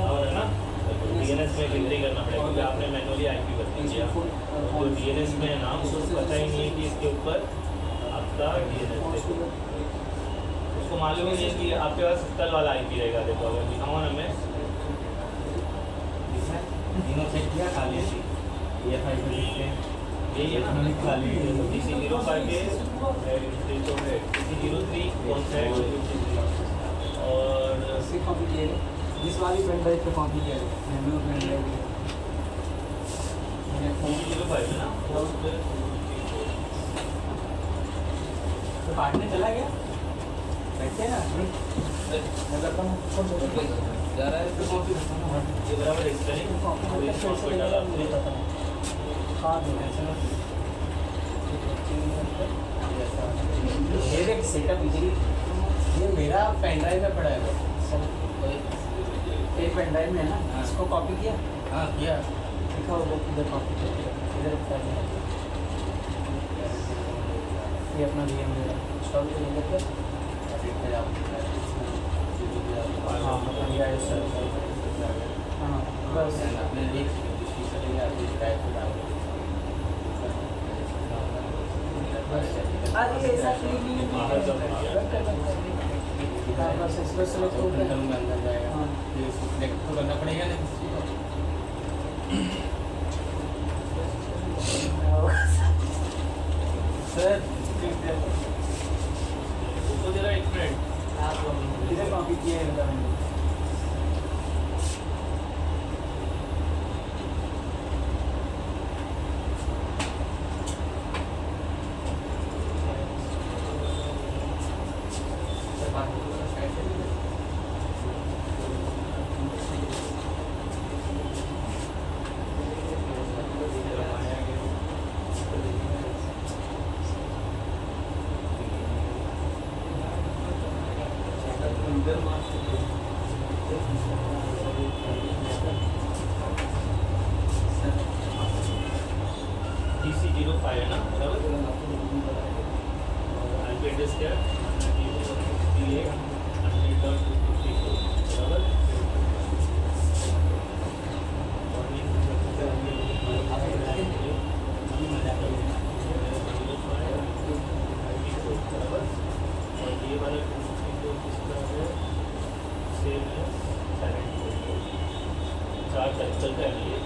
और है ना डीएनएस में एंट्री करना पड़ेगा, क्योंकि आपने मैनुअली आईपी बदल दिया। तो डीएनएस में है ना, उसको पता ही नहीं है कि इसके ऊपर आपका डीएनएस, उसको मालूम ही नहीं है कि आपके पास कल वाला आईपी रहेगा। देखो अगर दिखाऊँ ना मैं, तीनों चेक किया, खाली थी ये यही है खाली DC05 के DC03 कौन सा है, और इस वाली पेन ड्राइव पे कॉपी किया है, मेमोरी पेन ड्राइव DC05 है ना। तो काटने चला गया, बैठे ना मैं करता हूँ जा रहा है तो कॉपी ये बराबर एक्स्ट्रा नहीं, इस नोट पे डाला आपने। हाँ ये देख सेटअप इजीली, ये मेरा पेन ड्राइव में पड़ा है, एक पेन ड्राइव में है ना, इसको कॉपी किया। हाँ किया, देखा वो इधर कॉपी किया, इधर ये अपना VM मेरा इंस्टॉल कर लेते हैं। हाँ मतलब ये सर, हाँ बस आपने देख अरे ऐसा क्लिक बस इसको सेलेक्ट करके अंदर जाएगा, हाँ सेलेक्ट तो करना पड़ेगा ना। सर उसको जरा एक मिनट, इधर कॉपी किया है बता मैंने। DC05 है ना बराबर। एड्रेस क्या है 100.54 बराबर। और ये वाला 254 किसका है, सेम है 4 चलता है ये।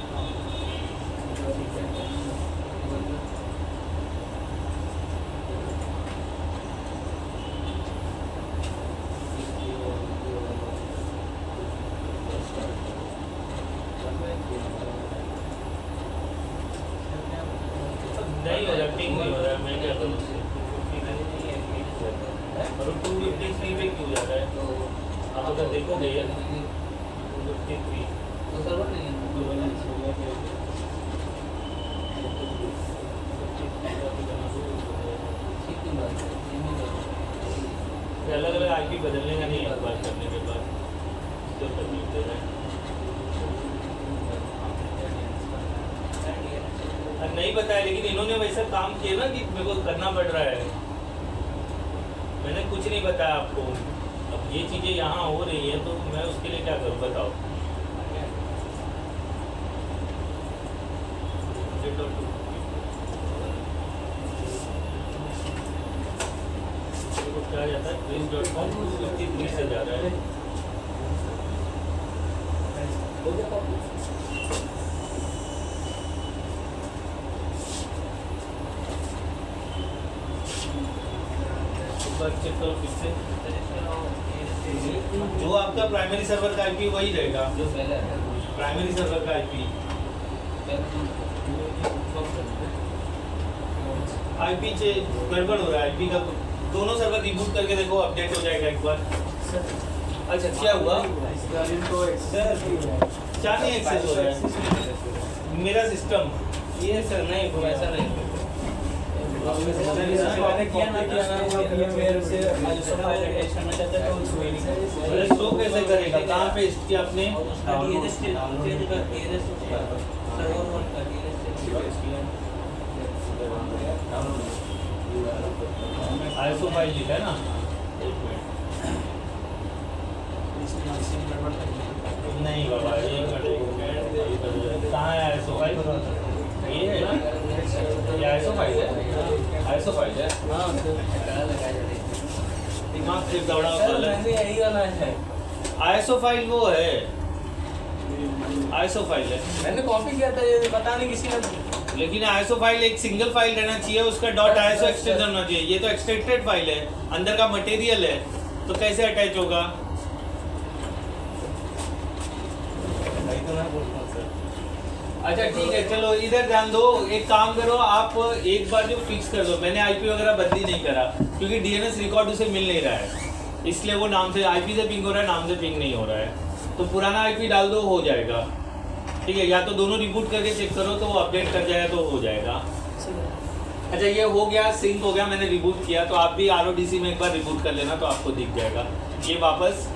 नहीं हो रहा, पिंग नहीं हो रहा, मैं क्या करूँ उससे? और 253 पे क्यों जा रहा है? आप अगर देखोगे 253 तो सर्वर नहीं है अलग अलग आईपी बदलने का नहीं है, बात करने के बाद तो तकलीफ दे रहा है। नहीं बताया, लेकिन इन्होंने वैसा काम किया ना कि मेरे को करना पड़ रहा है। मैंने कुछ नहीं बताया आपको। अब ये चीज़ें यहाँ हो रही हैं तो मैं उसके लिए क्या करूँ बताओ। क्या जाता है Trace.com 253 से जा रहा है। चेक करो फिर से, जो आपका प्राइमरी सर्वर का आईपी वही रहेगा, जो पहले है प्राइमरी सर्वर का आईपी से गड़बड़ हो रहा है। आईपी का दोनों सर्वर रिबूट करके देखो, अपडेट हो जाएगा एक बार। अच्छा क्या हुआ, क्या नहीं एक्सेस हो रहा है मेरा सिस्टम? ये सर नहीं वैसा नहीं मैंने किया ना मेरे से अरे शो कैसे करेगा, कहाँ पे किया आपने? आईएसओ फाइल लिखा है ना, नहीं बाबा ये कहाँ है आईएसओ फाइल? ये है ना, ये आईएसओ फाइल है, आईएसओ फाइल है। दिमाग से दौड़ा यही वाला है। आईएसओ फाइल वो है, आईएसओ फाइल है। मैंने कॉपी किया था, ये पता नहीं किसी ने। लेकिन आईएसओ फाइल एक सिंगल फाइल रहना चाहिए, उसका डॉट आईएसओ एक्सटेंशन होना चाहिए। ये तो एक्सट्रैक्टेड फाइल है, अंदर का मटेरियल है, तो कैसे अटैच होगा? अच्छा ठीक है, चलो इधर ध्यान दो। एक काम करो, आप एक बार जो फिक्स कर दो। मैंने आईपी वगैरह बदली नहीं करा क्योंकि डीएनएस रिकॉर्ड उसे मिल नहीं रहा है, इसलिए वो नाम से आईपी से पिंग हो रहा है, नाम से पिंग नहीं हो रहा है। तो पुराना आईपी डाल दो, हो जाएगा। ठीक है, या तो दोनों रिबूट करके चेक करो तो वो अपडेट कर जाएगा तो हो जाएगा। अच्छा ये हो गया, सिंक हो गया, मैंने रिबूट किया। तो आप भी आरओडीसी में एक बार रिबूट कर लेना तो आपको दिख जाएगा। ये वापस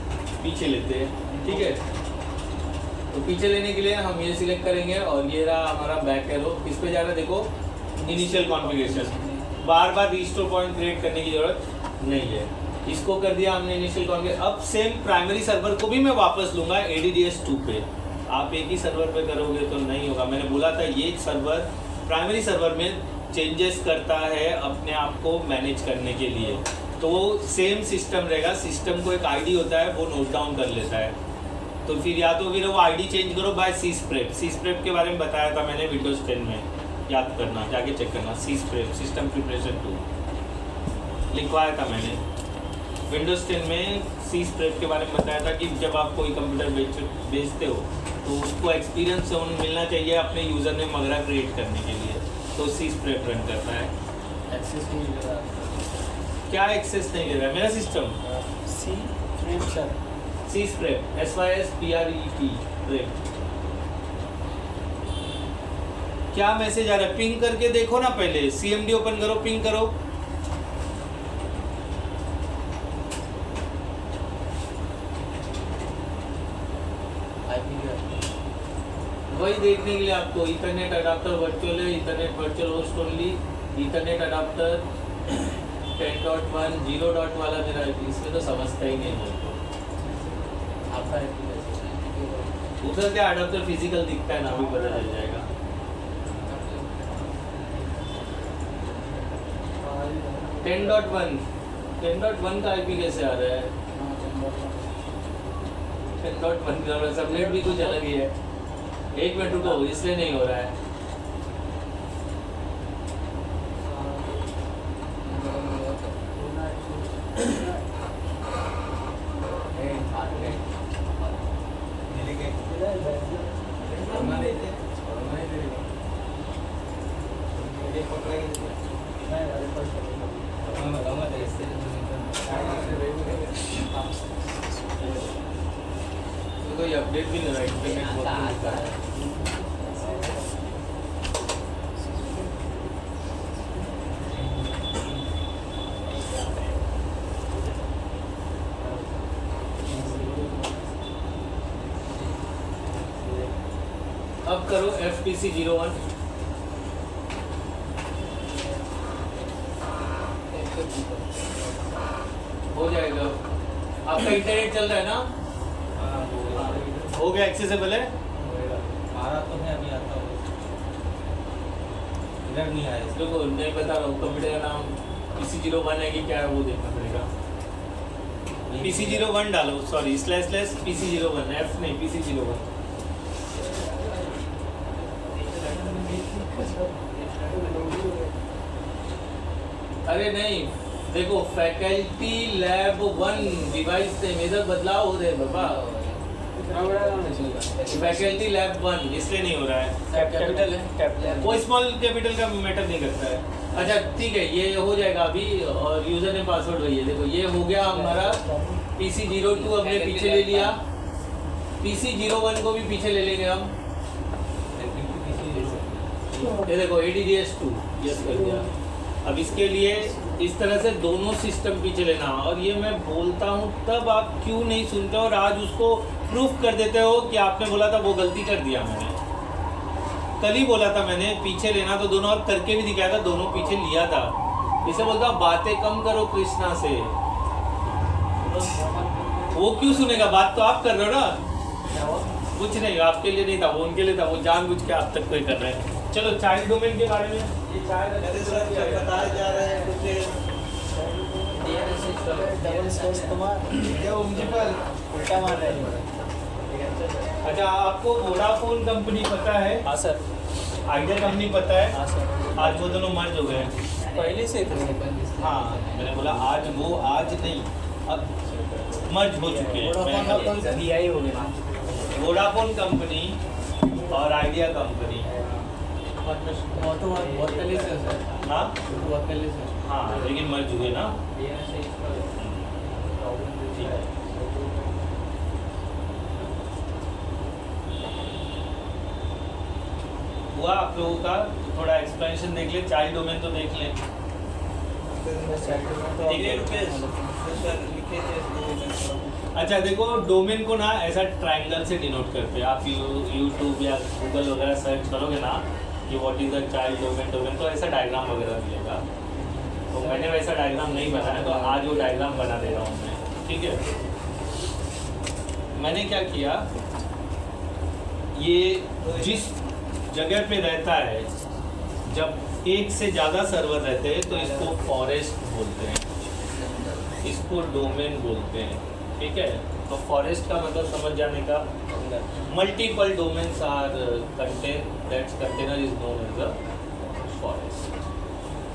पीछे लेते हैं, ठीक है। तो पीछे लेने के लिए हम ये सिलेक्ट करेंगे और ये रहा हमारा बैक एरो। किस पे जा रहा है देखो, इनिशियल कॉन्फ़िगरेशन। बार बार रिस्टोर पॉइंट क्रिएट करने की जरूरत नहीं है। इसको कर दिया हमने इनिशियल कॉन्फ़िगरेशन। अब सेम प्राइमरी सर्वर को भी मैं वापस लूँगा ADDS 2 पे। आप एक ही सर्वर पे करोगे तो नहीं होगा। मैंने बोला था ये सर्वर प्राइमरी सर्वर में चेंजेस करता है अपने आप को मैनेज करने के लिए, तो वो सेम सिस्टम रहेगा। सिस्टम को एक आईडी होता है, वो नोट डाउन कर लेता है। तो फिर या तो फिर वो आईडी चेंज करो बाय सीस्प्रेप। सीस्प्रेप के बारे में बताया था मैंने विंडोज 10 में, याद करना, जाके चेक करना। सीस्प्रेप सिस्टम प्रिपरेशन 2 लिखवाया था मैंने विंडोज 10 में। सीस्प्रेप के बारे में बताया था कि जब आप कोई कंप्यूटर बेचते हो तो उसको एक्सपीरियंस मिलना चाहिए अपने यूज़र नेम वगैरह क्रिएट करने के लिए, तो सीस्प्रेप रन करता है। एक्सेस नहीं मिल रहा। क्या एक्सेस नहीं दे रहा है मेरा सिस्टम? सीस्प्रेप SYSPREP। क्या मैसेज आ रहा है? पिंग करके देखो ना, पहले CMD ओपन करो, पिंग करो। वही देखने के लिए आपको इथरनेट अडाप्टर वर्चुअल है, Ethernet virtual host only, Ethernet adapter 10.1 0 dot वाला मेरा इसमें तो समझता ही नहीं है। आपका एप्लीकेशन उधर क्या अडाप्टर फिजिकल दिखता है ना, अभी पता चल जाएगा। 10.1 का आईपी कैसे आ रहा है? 10.1 का सबनेट भी कुछ अलग ही है। 1 मिनट रुको, इसलिए नहीं हो रहा है। कोई अपडेट भी नहीं रहा, इंटरनेट बहुत मिलता है। अब करो FTC 01। हो जाएगा। आपका इंटरनेट चल रहा है ना? हो गया, एक्सेसिबल है। हमारा तो है, अभी आता हूँ इधर नहीं आया। देखो नहीं बता रहा हूँ, कंप्यूटर का नाम PC01 है कि क्या है वो देखना पड़ेगा। PC01 डालो, सॉरी / PC01, F नहीं PC01। अरे नहीं, देखो फैकल्टी लैब 1 डिवाइस से मेजर बदलाव हो रहे बाबा। फैकल्टी लैब 1 इसलिए नहीं हो रहा है। कैपिटल है, कैपिटल वो स्मॉल कैपिटल का मैटर नहीं करता है। अच्छा ठीक है, ये हो जाएगा अभी। और यूजर ने पासवर्ड वही है। देखो ये हो गया हमारा। PC02 हमने पीछे ले लिया, PC01 को भी पीछे ले लेंगे हम। ये देखो ADDS2 यस कर दिया। अब इसके लिए इस तरह से दोनों सिस्टम पीछे लेना। और ये मैं बोलता हूँ तब आप क्यों नहीं सुनते और आज उसको प्रूफ कर देते हो कि आपने बोला था वो गलती कर दिया। मैंने कल ही बोला था मैंने पीछे लेना, तो दोनों और करके भी दिखाया था, दोनों पीछे लिया था। इसे बोलता हूँ बातें कम करो कृष्णा से। वो क्यों सुनेगा, बात तो आप कर रहे हो ना। कुछ नहीं, आपके लिए नहीं था, वो उनके लिए था। वो जानबूझ के आप तक कोई कर रहे हैं। चलो चाइल्ड डोमेन के बारे में ये बताए जा रहे हैं कुछ उल्टा मार रहे हैं। अच्छा, आपको वोडाफोन कंपनी पता है? हाँ सर, आइडिया कंपनी पता है? हाँ सर, आज वो दोनों मर्ज हो गए। पहले से थे। हाँ मैंने बोला आज वो, आज नहीं अब मर्ज हो चुके हैं। VI हो गया। वोडाफोन कंपनी और आइडिया कंपनी। ऑटो बहुत पहले से है सर, हाँ बहुत पहले से। हाँ, लेकिन मर्ज हुए ना। ठीक है। हुआ आप लोगों का? थोड़ा एक्सप्लेनेशन देख ले। चाइल्ड डोमेन तो देख लें। ठीक है। अच्छा देखो, डोमेन को ना ऐसा ट्रायंगल से डिनोट करते हैं। आप यूट्यूब या गूगल वगैरह सर्च करोगे ना कि what is the child domain, तो ऐसा डायग्राम वगैरह मिलेगा। तो मैंने वैसा डायग्राम नहीं बनाया, तो आज वो डायग्राम बना दे रहा हूँ मैं। ठीक है। मैंने क्या किया, ये जिस जगह पे रहता है, जब एक से ज़्यादा सर्वर रहते हैं तो इसको फॉरेस्ट बोलते हैं, इसको डोमेन बोलते हैं। ठीक है। तो फॉरेस्ट का मतलब समझ जाने का, multiple domains are contain, that's container is known as a forest.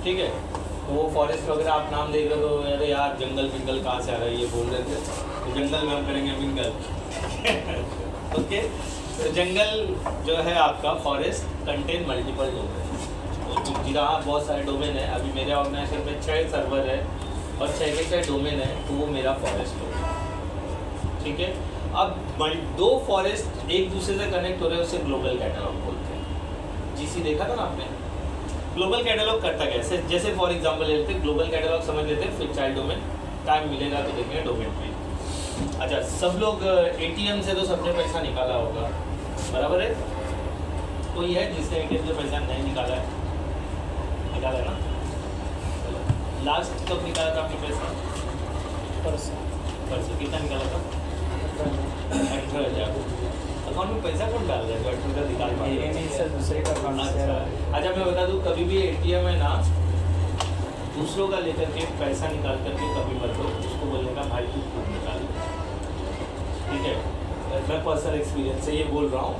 ठीक है। तो वो फॉरेस्ट वगैरह आप नाम देख रहे हो, अरे यार जंगल बिंगल कहाँ से आ रहा है ये बोल रहे थे, तो जंगल में हम करेंगे बिंगल। ओके। तो जंगल जो है आपका फॉरेस्ट कंटेन मल्टीपल डोमेन। तो जहाँ बहुत सारे डोमेन है, अभी मेरे ऑर्गेनाइजेशन में 6 सर्वर है और 6 के 6 डोमेन है, तो वो मेरा फॉरेस्ट होगा। ठीक है। अब 2 फॉरेस्ट एक दूसरे से कनेक्ट हो रहे हैं, उसे ग्लोबल कैटलॉग बोलते हैं। जीसी देखा था ना आपने? ग्लोबल कैटलॉग करता कैसे, जैसे फॉर एग्जांपल लेते हैं, ग्लोबल कैटलॉग समझ लेते हैं, फिर चाइल्ड डोमेन टाइम मिलेगा तो देखेंगे डोमेन पे। अच्छा, सब लोग ATM से तो सबने पैसा निकाला होगा, बराबर है? कोई है जिसने ATM से पैसा नहीं निकाला है? निकाला है ना? लास्ट कब निकाला था आपने पैसा? परसों कितना निकाला था? 18,000। अकाउंट में पैसा कौन डाल रहा है? 18,000 निकाल पा मेरे नहीं सर, दूसरे का अकाउंट से आ रहा है। अच्छा मैं बता दूँ, कभी भी एटीएम है ना, दूसरों का लेकर के पैसा निकाल करके कभी मत दो, उसको बोलने का भाई तू खुद निकाल, ठीक है? मैं पर्सनल एक्सपीरियंस से ये बोल रहा हूँ।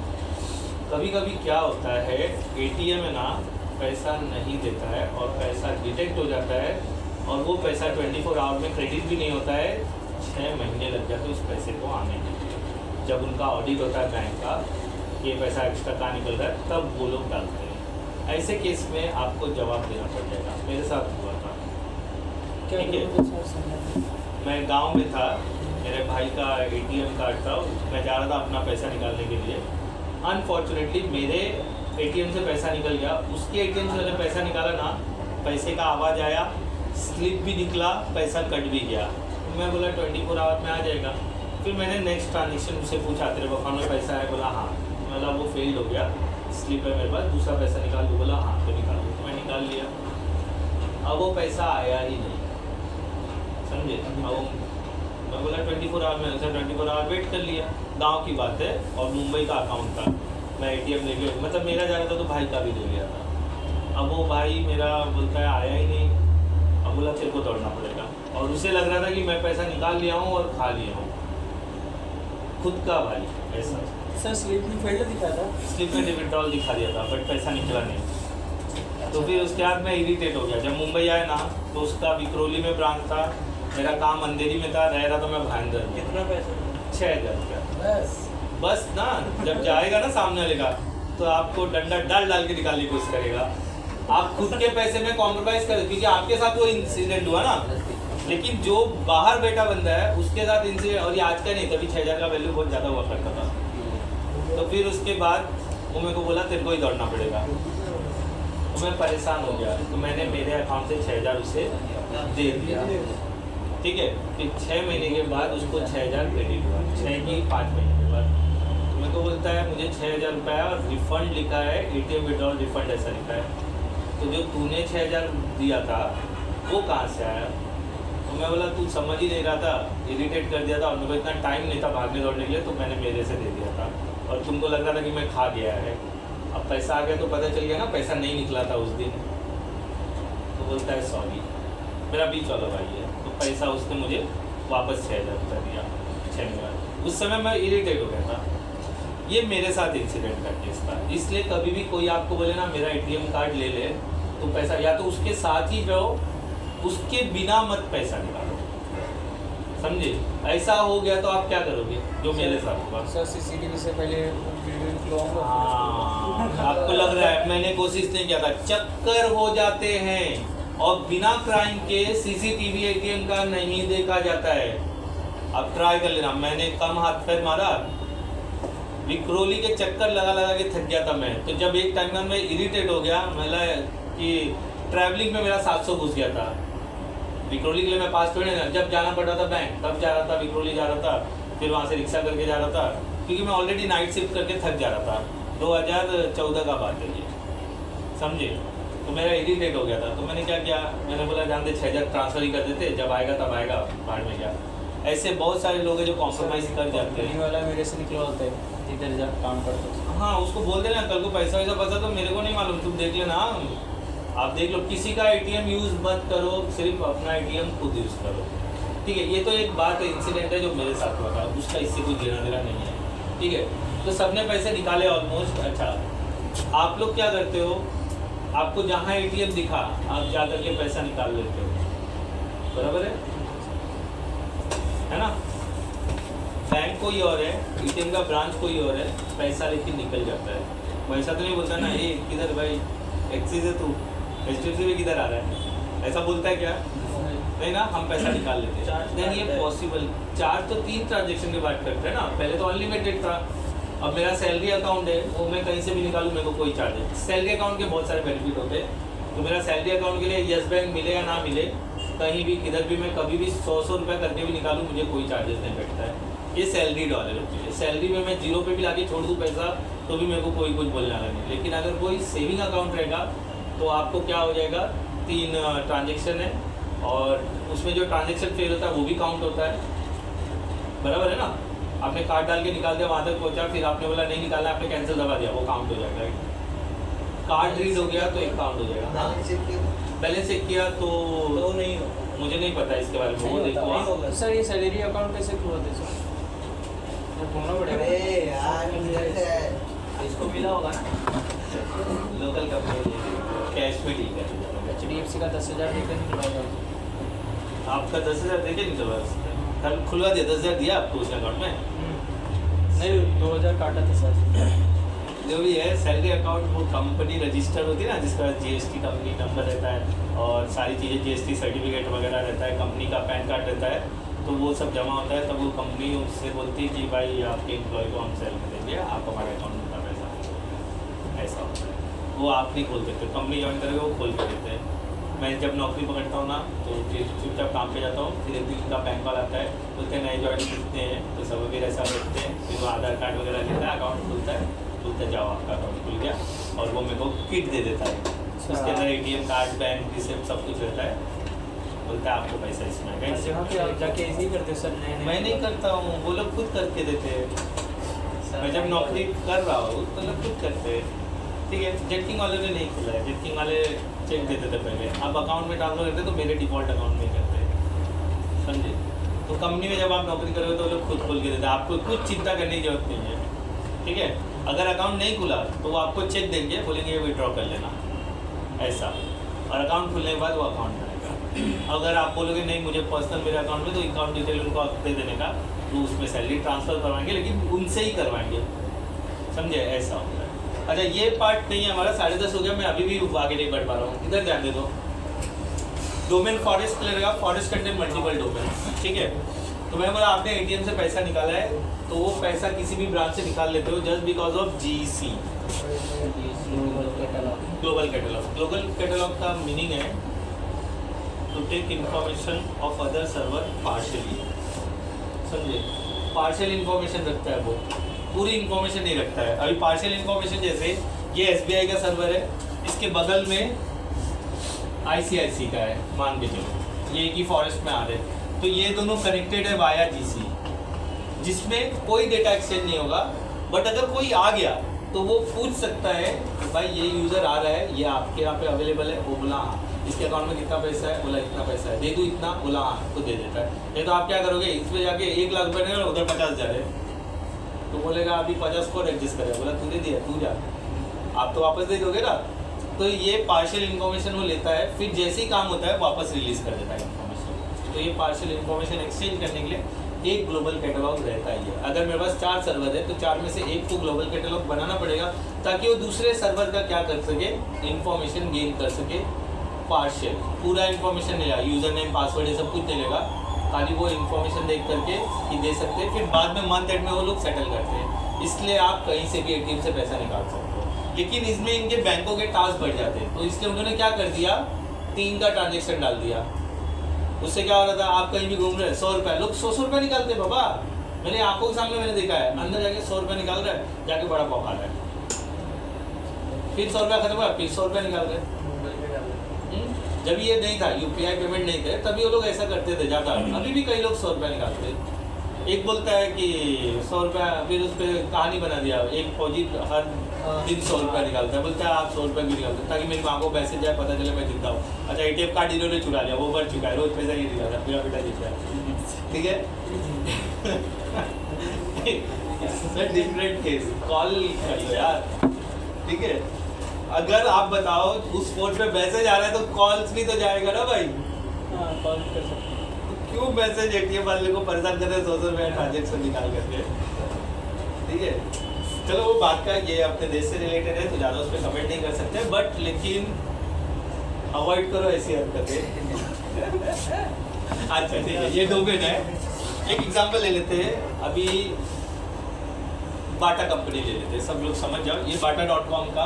कभी कभी क्या होता है, एटीएम है ना पैसा नहीं देता है और पैसा डिटेक्ट हो जाता है, और वो पैसा 24 आवर में क्रेडिट भी नहीं होता है, 6 महीने लग जाते हैं उस पैसे को आने के लिए। जब उनका ऑडिट होता है बैंक का, ये पैसा एक्स्ट्रा कहाँ निकल रहा है, तब वो लोग डालते हैं। ऐसे केस में आपको जवाब देना पड़ जाएगा। मेरे साथ हुआ था, ठीक है? मैं गांव में था, मेरे भाई का एटीएम कार्ड था, मैं जा रहा था अपना पैसा निकालने के लिए। अनफॉर्चुनेटली मेरे एटीएम से पैसा निकल गया, उसके एटीएम से मैंने पैसा निकाला ना, पैसे का आवाज़ आया, स्लिप भी निकला, पैसा कट भी गया। मैं बोला 24 आवर में आ जाएगा। फिर मैंने नेक्स्ट ट्रांजेक्शन उससे पूछा, तेरे अकाउंट में पैसा है? बोला हाँ। बोला वो फेल्ड हो गया, स्लिप है मेरे पास, दूसरा पैसा निकाल दो। बोला हाँ तो निकाल दो। तो मैं निकाल लिया। अब वो पैसा आया ही नहीं, समझे? अब मैं बोला 24 आवर में, 24 आवर वेट कर लिया। गांव की बात है और मुंबई का अकाउंट था। मैं एटीएम लेके, मतलब मेरा जा रहा था तो भाई का भी ले लिया था। अब वो भाई मेरा बोलता है आया ही नहीं। अब बोला तेरे को दौड़ना पड़ेगा, और उसे लग रहा था कि मैं पैसा निकाल लिया हूँ और खा लिया हूँ, खुद का भाई ऐसा। सर स्लिप में फेल्ड दिखा था, स्लिप में विड्रॉल दिखा दिया था, बट पैसा निकला नहीं। तो फिर उसके बाद मैं इरिटेट हो गया। जब मुंबई आया ना, तो उसका विक्रोली में ब्रांच था, मेरा काम अंधेरी में था, रह रहा था मैं भाईंदर में। कितना पैसा? 6,000 रुपया बस बस ना। जब जाएगा ना सामने वाले का, तो आपको डंडा डाल के निकालने की कोशिश करेगा। आप खुद के पैसे में कॉम्प्रोमाइज कर, क्योंकि आपके साथ वो इंसिडेंट हुआ ना, लेकिन जो बाहर बैठा बंदा है उसके साथ इंसिडेंट, और ये आज का नहीं, तभी 6,000 का वैल्यू बहुत ज़्यादा हुआ करता था। तो फिर उसके बाद वो मेरे को बोला तेरे को ही दौड़ना पड़ेगा। तो मैं परेशान हो गया, तो मैंने मेरे अकाउंट से 6,000 उसे दे दिया, ठीक है? फिर 6 महीने के बाद उसको 6,000 क्रेडिट हुआ, 6 की 5 महीने के बाद। तो मेरे को बोलता है मुझे 6,000 रुपया और रिफंड लिखा है, एटीएम विड्रॉल रिफंड ऐसा लिखा है। तो जो तूने 6,000 दिया था वो कहाँ से आया? तो मैं बोला तू समझ ही नहीं रहा था, इरिटेट कर दिया था, और मेरे को इतना टाइम नहीं था भागने दौड़ने के लिए, तो मैंने मेरे से दे दिया था, और तुमको लग रहा था कि मैं खा गया है। अब पैसा आ गया तो पता चल गया ना पैसा नहीं निकला था उस दिन। तो बोलता है सॉरी, मेरा बीच वाला भाई है, तो पैसा उसने मुझे वापस 6,000 रुपया दिया 6 महीने बाद। उस समय मैं इरिटेट हो गया था। ये मेरे साथ इंसिडेंट का केस था। इसलिए कभी भी कोई आपको बोले ना मेरा एटीएम कार्ड ले ले, तो पैसा या तो उसके साथ ही रहो, उसके बिना मत पैसा निकालो, समझे? ऐसा हो गया तो आप क्या करोगे, जो मेरे साथ हुआ। सर सीसीटीवी से पहले वीडियो फ्लो हाँ, आपको लग रहा है मैंने कोशिश नहीं किया था। चक्कर हो जाते हैं, और बिना क्राइम के सीसीटीवी एटीएम का नहीं देखा जाता है। अब ट्राई कर लेना। मैंने कम हाथ पैर मारा, विक्रोली के चक्कर लगा के थक गया था मैं। तो जब एक टाइम में मैं इरिटेट हो गया, मैं कि ट्रैवलिंग में मेरा 700 घुस गया था। विक्रोली के लिए मैं पास थोड़ी ना, जब जाना पड़ रहा था बैंक तब जा रहा था, विक्रोली जा रहा था, फिर वहाँ से रिक्शा करके जा रहा था, क्योंकि मैं ऑलरेडी नाइट शिफ्ट करके थक जा रहा था। 2014 का बात है ये, समझे? तो मेरा इरिटेट हो गया था। तो मैंने क्या किया, मैंने बोला जान दे 6,000 ट्रांसफ़र ही कर देते, जब आएगा तब आएगा, बाहर में गया। ऐसे बहुत सारे लोग हैं जो कॉम्प्रोमाइज़ कर जाते हैं। वाला मेरे से निकलवाते हैं, इधर जा काम करते हैं। हाँ, उसको बोल देना कल को पैसा वैसा फंसा तो मेरे को नहीं मालूम, तुम देख लेना। आप देख लो, किसी का एटीएम यूज़ मत करो, सिर्फ अपना एटीएम खुद यूज़ करो, ठीक है? ये तो एक बात है, इंसिडेंट है जो मेरे साथ हुआ था, उसका इससे कोई लेना देना नहीं है, ठीक है? तो सबने पैसे निकाले ऑलमोस्ट। अच्छा, आप लोग क्या करते हो, आपको जहाँ एटीएम दिखा आप जा करके पैसा निकाल लेते हो, बराबर है ना? बैंक कोई और है, एटीएम का ब्रांच कोई और है, पैसा लेके निकल जाता है। वैसा तो नहीं बोलता ना, ये किधर भाई एक्सिस है तू, HDFC में किधर आ रहा है, ऐसा बोलता है क्या? नहीं ना, हम पैसा निकाल लेते हैं। नहीं, ये पॉसिबल। चार्ज तो 3 ट्रांजेक्शन के बाद करते हैं ना, पहले तो अनलिमिटेड था। अब मेरा सैलरी अकाउंट है, वो मैं कहीं से भी निकालूँ, मेरे को कोई चार्ज है। सैलरी अकाउंट के बहुत सारे बेनिफिट होते हैं। तो मेरा सैलरी अकाउंट के लिए येस बैंक मिले या ना मिले, कहीं भी किधर भी मैं कभी भी 100 रुपये करके भी निकालूँ, मुझे कोई चार्जेस नहीं बैठता है। ये सैलरी डॉलर होती है। सैलरी में मैं 0 पे भी लाके छोड़ दूँ पैसा तो भी मेरे को कोई कुछ बोलने वाला नहीं। लेकिन अगर कोई सेविंग अकाउंट रहेगा तो आपको क्या हो जाएगा, 3 ट्रांजेक्शन है, और उसमें जो ट्रांजेक्शन फेल होता है वो भी काउंट होता है, बराबर है ना। आपने कार्ड डाल के निकाल दिया, वहाँ तक पहुँचा, फिर आपने बोला नहीं निकालना, आपने कैंसिल दबा दिया, वो काउंट हो जाएगा। कार्ड रीड हो गया तो एक काउंट हो जाएगा। बैलेंस चेक किया तो नहीं होगा, मुझे नहीं पता इसके बारे में, वो नहीं देखो। होगा। सर ये सैलरी अकाउंट कैसे खुलवाते सर? वो ढूंढना पड़ेगा। इसको मिला होगा ना। लोकल कंपनी कैश में डील कर, HDFC का 10,000 देकर निकलवाएगा। आपका 10,000 देके नहीं चला, कल खुलवा दिया, 10,000 दिया आपको उस अकाउंट में। नहीं 2,000 काटा था सर। जो भी है सैलरी अकाउंट वो कंपनी रजिस्टर होती है ना, जिसका GST कंपनी नंबर रहता है और सारी चीज़ें GST सर्टिफिकेट वगैरह रहता है, कंपनी का पैन कार्ड रहता है, तो वो सब जमा होता है। तब वो कंपनी उससे बोलती है कि भाई आपके एम्प्लॉय को हम सैलरी देंगे, आप हमारे अकाउंट में पैसा, ऐसा होता है। वो आप नहीं खोल देते, कंपनी ज्वाइन करेगा वो खोल के देते हैं। मैं जब नौकरी पकड़ता हूँ ना तो फिर चुपचाप काम पे जाता हूँ, फिर एक दिन का बैंक कॉल आता है, बोलते हैं नए ज्वाइन कितने हैं, तो सब फिर ऐसा रखते हैं, फिर वो आधार कार्ड वगैरह लेता है, अकाउंट खुलता है, खुलते जाओ आपका अकाउंट खुल गया, और वो मेरे को किट दे देता है, उसके अंदर ATM कार्ड, बैंक रिसिप्ट सब कुछ रहता है, बोलता है आपको पैसा इसमें आएगा। यहाँ पे आप जाके ऐसे ही करते हो सर? मैं नहीं करता हूँ, वो लोग खुद करके देते हैं। मैं जब नौकरी कर रहा हूँ तो लोग खुद करते हैं, ठीक है। जेटकिंग वाले ने नहीं खुला है, जेटकिंग वाले चेक देते थे पहले, अब अकाउंट में ट्रांसफर करते तो मेरे डिफ़ॉल्ट अकाउंट में करते हैं, समझे। तो कंपनी में जब आप नौकरी करोगे तो वो लोग खुद खोल के देते हैं, आपको कुछ चिंता करने की जरूरत नहीं है, ठीक है। अगर अकाउंट नहीं खुला तो वो आपको चेक देंगे, बोलेंगे विड्रॉ कर लेना, ऐसा, और अकाउंट खुलने के बाद वो अकाउंट बनेगा। अगर आप बोलोगे नहीं मुझे पर्सनल मेरे अकाउंट में, तो अकाउंट डिटेल उनको दे देने का, तो उसमें सैलरी ट्रांसफ़र करवाएंगे, लेकिन उनसे ही करवाएंगे, समझे, ऐसा होता है। अच्छा ये पार्ट नहीं है हमारा, 10:30 हो गया, मैं अभी भी आगे नहीं बढ़ पा रहा हूँ, इधर ध्यान दे दो। डोमेन फॉरेस्ट लगेगा, फॉरेस्ट कंटेन मल्टीपल डोमेन, ठीक है। तो मैं बोला आपने ATM से पैसा निकाला है, तो वो पैसा किसी भी ब्रांच से निकाल लेते हो just because of GC, global catalogue. Global catalogue का मीनिंग है to take information of other server partially, समझे। पार्शियल इंफॉर्मेशन रखता है वो, पूरी इंफॉर्मेशन नहीं रखता है। अभी पार्शियल इंफॉर्मेशन जैसे ये SBI का सर्वर है, इसके बगल में ICICI का है, मान के चलो, ये एक ही फॉरेस्ट में आ रहे हैं, तो ये दोनों कनेक्टेड है वाया GC, जिसमें कोई डेटा एक्सचेंज नहीं होगा। बट अगर कोई आ गया तो वो पूछ सकता है कि भाई ये यूज़र आ रहा है, ये आपके यहाँ पे अवेलेबल है, वो बोला हाँ, इसके अकाउंट में कितना पैसा है, बोला इतना पैसा है, दे दूँ इतना, बोला हाँ, तो दे देता है। नहीं तो आप क्या करोगे, इसमें जाके 1 लाख रुपये नहीं, उधर 50,000 है, तो बोलेगा अभी 50 को एडजस्ट करेगा, बोला तूने दिया तू जा, आप तो वापस दे दोगे ना। तो ये पार्शियल इन्फॉर्मेशन वो लेता है, फिर जैसे ही काम होता है वापस रिलीज कर देता है इन्फॉर्मेशन। तो ये पार्शियल इन्फॉर्मेशन एक्सचेंज करने के लिए एक ग्लोबल कैटलॉग रहता ही है। अगर मेरे पास 4 सर्वर है तो 4 में से एक को ग्लोबल कैटलॉग बनाना पड़ेगा, ताकि वो दूसरे सर्वर का क्या कर सके, इन्फॉर्मेशन गेन कर सके। पार्शियल पूरा इन्फॉर्मेशन नहीं लेगा, यूज़र नेम पासवर्ड ये सब कुछ नहीं लेगा, खाली वो इन्फॉर्मेशन देख करके ही दे सकते हैं। फिर बाद में मंथ एंड में वो लोग सेटल करते हैं, इसलिए आप कहीं से भी ATM से पैसा निकाल सकते हो। लेकिन इसमें इनके बैंकों के टास्क बढ़ जाते हैं, तो इसलिए उन्होंने क्या कर दिया, 3 का ट्रांजेक्शन डाल दिया। उससे क्या हो रहा था, आप कहीं भी घूम रहे हैं, 100 रुपये, लोग 100 रुपये निकालते हैं बाबा, मेरे आंखों के सामने मैंने देखा है। अंदर जाके 100 रुपये निकाल रहा है, जाके बड़ा पौखा रहा है, फिर 100 रुपया खत्म हुआ, फिर 100 रुपये निकाल रहे। जब ये नहीं था, UPI पेमेंट नहीं थे, तभी वो लोग ऐसा करते थे ज़्यादा। अभी भी कई लोग 100 रुपया निकालते हैं। एक बोलता है कि 100 रुपया, फिर उस पर कहानी बना दिया, एक फौजी हर दिन 100 रुपया निकालता है, बोलता है आप 100 रुपये क्यों निकालते हैं, ताकि मेरी माँ को पैसे जाए, पता चले मैं जिंदा हूँ। अच्छा ATM कार्ड इन्होंने चुरा लिया, वो बढ़ चुका है, रोज पैसा ये निकालता है, मेरा बेटा जीत रहा है, ठीक है। डिफरेंट केस, कॉल यार, ठीक है। अगर आप बताओ उस फोन पे मैसेज आ रहा है तो कॉल्स भी तो जाएगा ना भाई, हाँ कॉल कर सकते हैं। तो क्यों मैसेज ATM वाले को परेशान कर रहे हैं 100 रुपये ट्रांजेक्शन निकाल करके, ठीक है। चलो वो बात का, ये अपने देश से रिलेटेड है तो ज़्यादा उस पर कमेंट नहीं कर सकते, बट लेकिन अवॉइड करो ऐसी हरकतें। अच्छा ठीक है, ये डोमेन है। एक एग्जांपल ले लेते हैं, अभी बाटा कंपनी ले लेते हैं, सब लोग समझ जाओ। ये bata.com का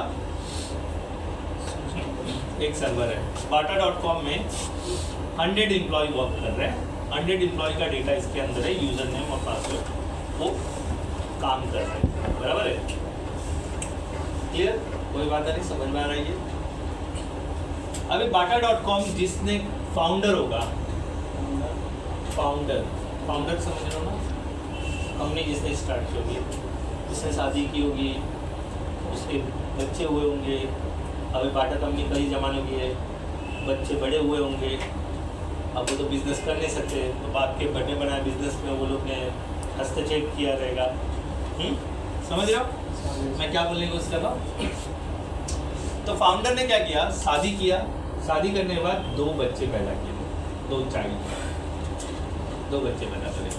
एक सर्वर है। bata.com में 100 एम्प्लॉय वर्क कर रहे हैं, 100 एम्प्लॉय का डेटा इसके अंदर है, यूज़र नेम और पासवर्ड, वो काम कर रहे हैं, बराबर है, क्लियर, कोई बात नहीं, समझ में आ रही है। अभी bata.com जिसने फाउंडर होगा, फाउंडर समझ लो ना, कंपनी जिसने स्टार्ट की होगी, जिसने शादी की होगी, उसके बच्चे हुए होंगे, अभी बाटा कंपनी कई ज़माने की है, बच्चे बड़े हुए होंगे, अब वो तो बिज़नेस कर नहीं सकते, तो बाप के बने बनाए बिजनेस में वो लोग ने हस्तक्षेप किया रहेगा। समझ रहे हो मैं क्या बोलने की कोशिश कर रहा हूँ? तो फाउंडर ने क्या किया, शादी किया, शादी करने के बाद 2 बच्चे पैदा किए, 2 बच्चे पैदा करे।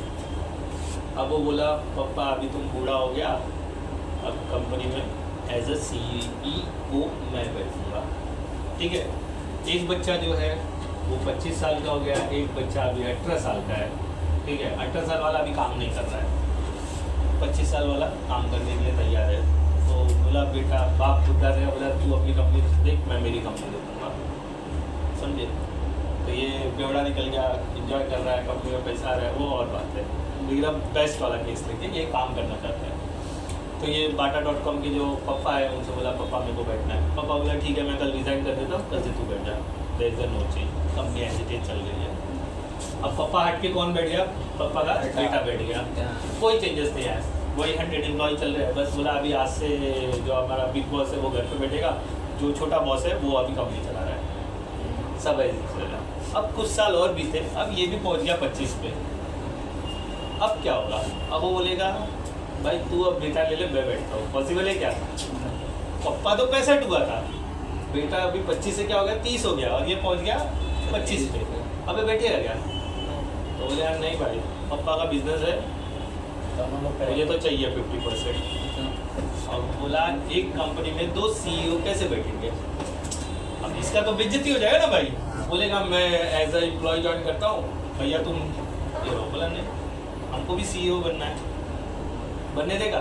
अब वो बोला पापा अभी तुम बूढ़ा हो गया, अब कंपनी में एज अ CEO मैं बैठूँगा, ठीक है। एक बच्चा जो है वो 25 साल का हो गया, एक बच्चा अभी 18 साल का है, ठीक है। 18 साल वाला अभी काम नहीं कर रहा है, 25 साल वाला काम करने के लिए तैयार है। तो बोला बेटा, बाप खुद रहेगा, बोला तू अपनी कंपनी देख, मैं मेरी कंपनी देखूँगा, समझे। तो ये बेवड़ा निकल गया, एंजॉय कर रहा है, कंपनी में पैसा आ रहा है, वो और बात है। एकदम बेस्ट वाला केस लेके ये काम करना चाहते हैं। तो ये Bata.com के जो पापा है उनसे बोला पापा मेरे को बैठना है। पापा बोला ठीक है मैं कल रिज़ाइन कर देता हूँ, कल से तू बैठ जा, there is no change, company ऐसे तेज चल रही है। अब पापा हट के कौन बैठ गया, पापा का बेटा बैठ गया, कोई चेंजेस नहीं आया, वही 100 एम्प्लॉय चल रहे हैं। बस बोला अभी आज से जो हमारा बिग बॉस है वो घर पे बैठेगा, जो छोटा बॉस है वो अभी कंपनी चला रहा है, सब ऐसे चल रहा है। अब कुछ साल और बीते, अब ये भी पहुँच गया 25 पे। अब क्या होगा, अब वो बोलेगा भाई तू अब बेटा ले ले, मैं बैठता हूँ, पॉसिबल है क्या? पप्पा तो 65 हुआ था, बेटा अभी 25 से क्या हो गया 30 हो गया, और ये पहुँच गया 25 पे, अबे बैठेगा क्या? तो बोले यार नहीं भाई, पप्पा का बिजनेस है, मुझे तो चाहिए 50%। और बोला एक कंपनी में 2 CEO कैसे बैठेंगे? अब इसका तो बेइज्जती हो जाएगा ना भाई, बोलेगा मैं एज अ एम्प्लॉय ज्वाइन करता हूँ, भैया तुम ये हो। बोला नहीं, हमको भी CEO बनना है, बनने देगा?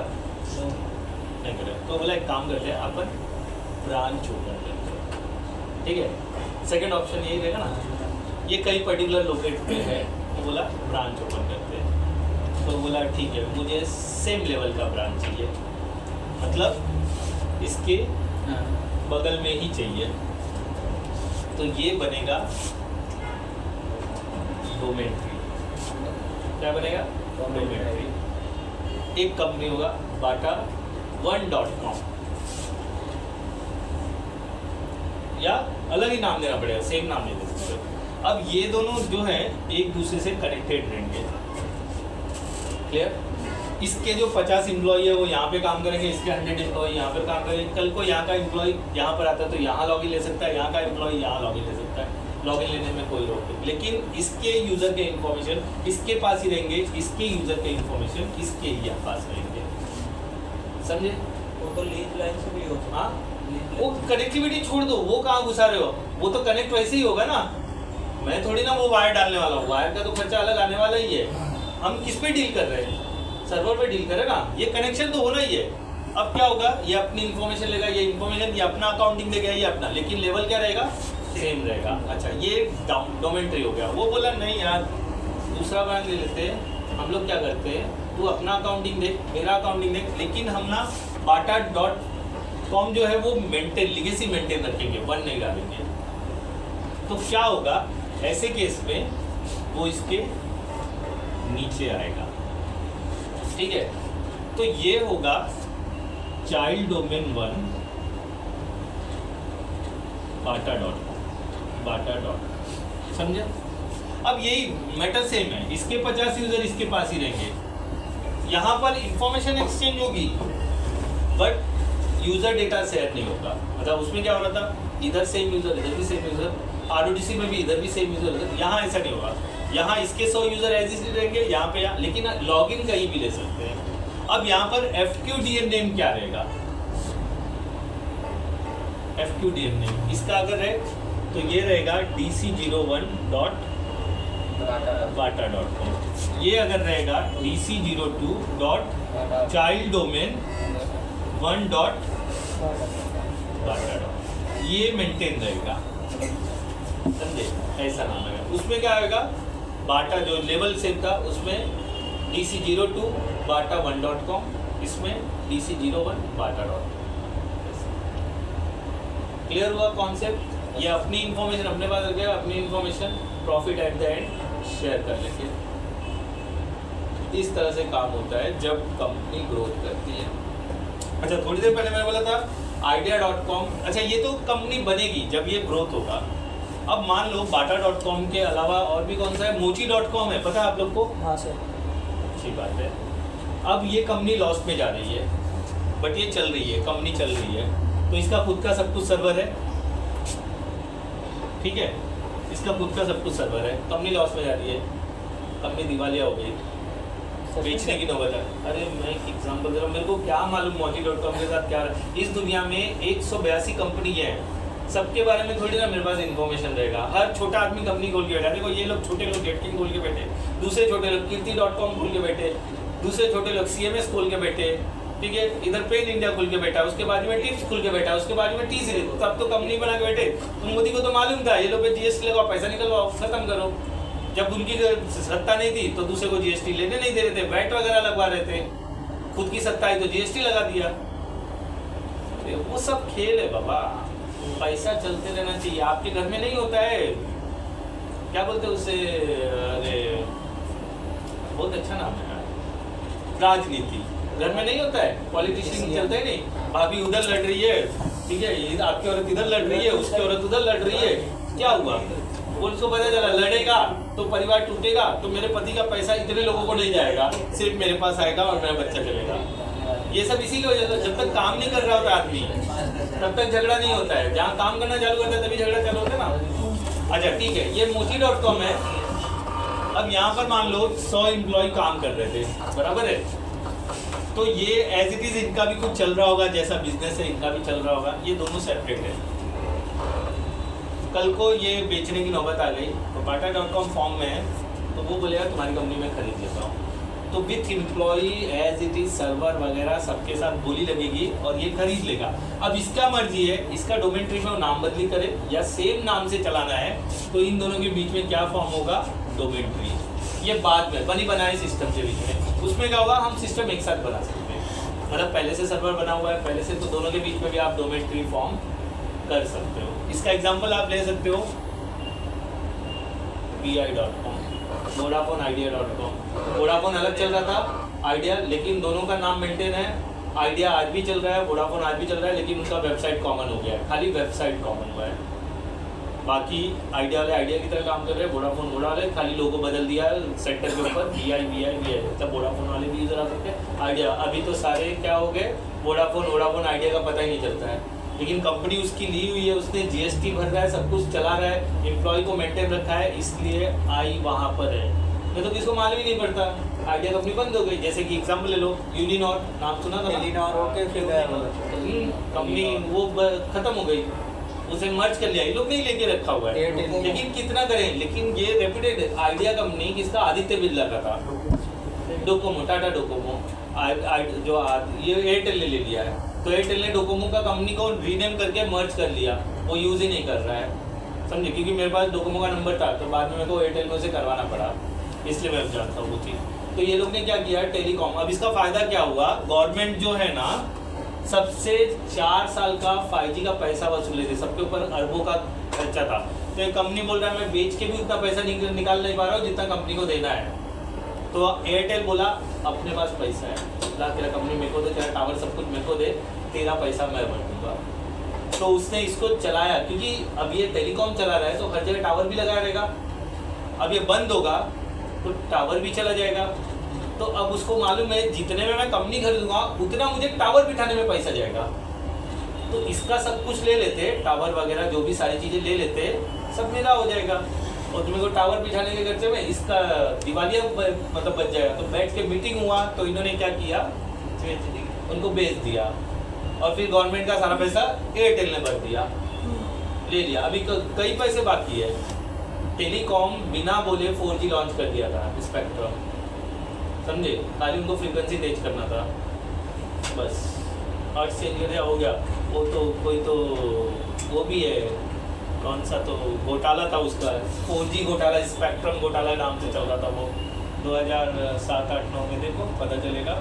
नहीं करे। तो बोला एक काम करते हैं, अपन ब्रांच ओपन करते हैं, ठीक है। सेकंड ऑप्शन यही रहेगा ना, ये कई पर्टिकुलर लोकेट पे है, तो बोला ब्रांच ओपन करते हैं। तो बोला ठीक है, मुझे सेम लेवल का ब्रांच चाहिए, मतलब इसके बगल में ही चाहिए। तो ये बनेगा डोमेन ट्री। क्या बनेगा? Domain tree. एक कंपनी होगा Bata1.com, या अलग ही नाम देना पड़ेगा, सेम नाम नहीं दे सकते। अब ये दोनों जो है एक दूसरे से कनेक्टेड रहेंगे, क्लियर? इसके जो 50 एम्प्लॉई है वो यहाँ पे काम करेंगे, इसके 100 एम्प्लॉई यहाँ पे काम करेंगे। कल को यहाँ का एम्प्लॉई यहाँ पर आता है तो यहाँ लॉगिन ले सकता है, यहाँ का एम्प्लॉई यहाँ लॉगिन ले सकता है, लॉगिन लेने में कोई रोक नहीं। लेकिन इसके यूज़र के इन्फॉर्मेशन इसके पास ही रहेंगे, इसके यूज़र के इन्फॉर्मेशन इसके ही पास रहेंगे, समझे? वो तो लीज लाइन से भी हो सकता है। हाँ, वो कनेक्टिविटी छोड़ दो, वो कहाँ घुसा रहे हो, वो तो कनेक्ट वैसे ही होगा ना। मैं थोड़ी ना वो वायर डालने वाला हूँ, वायर का तो खर्चा अलग आने वाला ही है। हम किस पे डील कर रहे हैं? सर्वर पे डील करेगा, ये कनेक्शन तो होना ही है। अब क्या होगा, ये अपनी इन्फॉर्मेशन लेगा, ये इन्फॉर्मेशन ये अपना अकाउंटिंग देगा, ये अपना, लेकिन लेवल क्या रहेगा? सेम रहेगा। अच्छा, ये डोमेन ट्री हो गया। वो बोला नहीं यार, दूसरा ब्रांच ले लेते हैं। हम लोग क्या करते हैं, तू अपना अकाउंटिंग देख, मेरा अकाउंटिंग देख, लेकिन हम ना Bata.com जो है वो मेंटेन, लीगेसी मेंटेन रखेंगे, वन नहीं डालेंगे। तो क्या होगा ऐसे केस में, वो इसके नीचे आएगा, ठीक है। तो ये होगा चाइल्ड डोमेन 1 Bata.com, समझे? अब यही मैटर सेम है, इसके 50 यूजर इसके पास ही रहेंगे, यहाँ पर इंफॉर्मेशन एक्सचेंज होगी बट यूजर डेटा शेयर नहीं होगा। मतलब उसमें क्या हो रहा था, इधर सेम यूजर, इधर भी सेम यूजर, RODC में भी इधर भी सेम यूजर, यहाँ ऐसा नहीं होगा। यहाँ इसके 100 यूजर एज इट रहेंगे, यहाँ पे लेकिन लॉगिन कहीं भी ले सकते हैं। अब यहाँ पर FQDN नेम क्या रहेगा? FQDN नेम इसका अगर है तो ये रहेगा DC01.Bata.com। ये अगर रहेगा DC02.child-domain1.Bata.com, ये मेंटेन रहेगा, समझे? ऐसा नाम है। उसमें क्या होगा, बाटा जो लेवल सेम था उसमें DC02.Bata1.com, इसमें DC01.Bata.com। क्लियर हुआ कॉन्सेप्ट? ये अपनी इंफॉर्मेशन अपने पास रखे, अपनी information profit at the end share कर लेंगे। इस तरह से काम होता है जब कंपनी ग्रोथ करती है। अच्छा, थोड़ी देर पहले मैंने बोला था idea.com, अच्छा ये तो कंपनी बनेगी जब ये ग्रोथ होगा। अब मान लो bata.com के अलावा और भी कौन सा है, mochi.com है, पता है आप लोग को? हाँ सर। अच्छी बात है। अब ये कंपनी लॉस में जा रही है, बट ये चल रही है, कंपनी चल रही है, तो इसका खुद का सब कुछ सर्वर है, ठीक है, इसका खुद का सब कुछ सर्वर है, कंपनी लॉस में जा रही है, कंपनी दिवालिया हो गई, बेचने की नौबत है। अरे मैं एक एग्जांपल दे रहा हूँ, मेरे को क्या मालूम mochi.com के साथ क्या रहा। इस दुनिया में 182 कंपनी है, सबके बारे में थोड़ी ना मेरे पास इन्फॉर्मेशन रहेगा। हर छोटा आदमी कंपनी खोल के बैठा, देखो ये लोग छोटे लोग गेटकिंग खोल के बैठे, दूसरे छोटे लोग कीर्ति.com खोल के बैठे, दूसरे छोटे लोग CMS खोल के बैठे, ठीक है, इधर पेन इंडिया खुल के बैठा, उसके बाद में टिप्स खुल के बैठा, उसके बाद में टी सीरीज, तब तो कंपनी बना के बैठे। तो मोदी को तो मालूम था ये लोग पे GST लगाओ, पैसा निकलवाओ, खत्म करो। जब उनकी सत्ता नहीं थी तो दूसरे को GST लेने नहीं दे रहे थे, वैट वगैरह लगवा रहे थे, खुद की सत्ता आई तो GST लगा दिया। वो सब खेल है बाबा, पैसा चलते रहना चाहिए। आपके घर में नहीं होता है, क्या बोलते हैं उसे, अरे बहुत अच्छा नाम है, राजनीति घर में नहीं होता है, पॉलिटिशियन चलते ही नहीं। भाभी उधर लड़ रही है, ठीक है, आपकी औरत इधर लड़ रही है, उसकी औरत उधर लड़ रही है, क्या हुआ? उसको पता चला लड़ेगा तो परिवार टूटेगा, तो मेरे पति का पैसा इतने लोगों को नहीं जाएगा, सिर्फ मेरे पास आएगा और मेरा बच्चा चलेगा। ये सब इसीलिए हो जाता है, जब तक काम नहीं कर रहा होता आदमी तब तक झगड़ा नहीं होता है, जहाँ काम करना चालू करता है तभी झगड़ा चालू होता है ना। अच्छा ठीक है, ये mochi.com है। अब यहाँ पर मान लो 100 एम्प्लॉय काम कर रहे थे, बराबर है, तो ये एज इट इज इनका भी कुछ चल रहा होगा, जैसा बिजनेस है इनका भी चल रहा होगा, ये दोनों सेपरेट है। कल को ये बेचने की नौबत आ गई तो bata.com फॉर्म में है, तो वो बोलेगा तुम्हारी कंपनी में खरीद लेता हूँ, तो with employee as it is server वगैरह सबके साथ बोली लगेगी और ये खरीद लेगा। अब इसका मर्जी है, इसका डोमेन ट्री में वो नाम बदली करे या सेम नाम से चलाना है, तो इन दोनों के बीच में क्या फॉर्म होगा, डोमेन ट्री। ये बाद में बनी बनाए सिस्टम के बीच में, उसमें क्या होगा, हम सिस्टम एक साथ बना सकते हैं, मतलब पहले से सर्वर बना हुआ है पहले से, तो दोनों के बीच में भी आप डोमेन ट्री फॉर्म कर सकते हो। इसका एग्जांपल आप ले सकते हो vi.com, वोडाफोन आइडिया.com। वोडाफोन अलग चल रहा था, आइडिया, लेकिन दोनों का नाम मेंटेन है। आइडिया आज भी चल रहा है, वोडाफोन आज भी चल रहा है, लेकिन उनका वेबसाइट कॉमन हो गया है, खाली वेबसाइट कॉमन हुआ है। बाकी आइडिया वाले आइडिया की तरह काम कर रहे हैं, वोडाफोन वोडा वाले खाली लोगो बदल दिया है सेंटर के ऊपर, vi, तब वोडाफोन वाले भी यूजर आ सकते हैं। आइडिया अभी तो सारे क्या हो गए, वोडाफोन आइडिया का पता ही नहीं चलता है, लेकिन कंपनी उसकी ली हुई है, उसने GST भर रहा है, सब कुछ चला रहा है, एम्प्लॉय को मेंटेन रखा है, इसलिए आई वहाँ पर है। नहीं तो किसको मालूम ही नहीं पड़ता, आइडिया कंपनी बंद हो गई। जैसे कि एग्जांपल ले लो, यूनिनॉर, नाम सुना था? यूनिनॉर होके फिर गया कंपनी वो खत्म हो गई, उसे मर्ज कर लिया, ये लोग नहीं लेके रखा हुआ है, लेकिन कितना करें। लेकिन ये रेप्यूटेड आइडिया कंपनी, किसका, आदित्य बिरला का था, डोकोमो, टाटा डोकोमो, जो ये एयरटेल ने ले लिया है, तो एयरटेल ने डोकोमो का कंपनी को रीनेम करके मर्ज कर लिया, वो यूज़ ही नहीं कर रहा है, समझे, क्योंकि मेरे पास डोकोमो का नंबर था, तो बाद में मेरे को एयरटेल में उसे करवाना पड़ा, इसलिए मैं जानता हूँ वो चीज़। तो ये लोग ने क्या किया, टेलीकॉम। अब इसका फ़ायदा क्या हुआ, गवर्नमेंट जो है ना सबसे 4 साल का 5G का पैसा वसूले थे, सबके ऊपर अरबों का खर्चा था। तो एक कंपनी बोल रहा है मैं बेच के भी उतना पैसा निकाल नहीं पा रहा हूँ जितना कंपनी को देना है। तो एयरटेल बोला अपने पास पैसा है, ला तेरा कंपनी मेरे को दे, तेरा टावर सब कुछ मेरे को दे, तेरा पैसा मैं भर दूंगा। तो उसने इसको चलाया, क्योंकि अब ये टेलीकॉम चला रहा है तो हर जगह टावर भी लगाया रहेगा। अब ये बंद होगा तो टावर भी चला जाएगा। तो अब उसको मालूम है जितने में मैं कंपनी खरीदूंगा उतना मुझे टावर बिठाने में पैसा जाएगा, तो इसका सब कुछ ले लेते, टावर वगैरह जो भी सारी चीज़ें ले लेते, सब मेरा हो जाएगा, और तुम्हें को टावर बिठाने के खर्चे में इसका दिवालिया मतलब बच जाएगा। तो बैठ के मीटिंग हुआ, तो इन्होंने क्या किया, उनको बेच दिया, और फिर गवर्नमेंट का सारा पैसा एयरटेल ने भर दिया, ले लिया। अभी कई पैसे बाकी है। टेलीकॉम बिना बोले 4G लॉन्च कर दिया था, स्पेक्ट्रम, समझे, खाली उनको फ्रीक्वेंसी तेज करना था बस, और चेंज कर दिया, हो गया। वो तो कोई तो वो भी है, कौन सा तो घोटाला था उसका, 4G घोटाला, स्पेक्ट्रम घोटाला नाम से चल रहा था वो 2007-8-9 में, देखो पता चलेगा।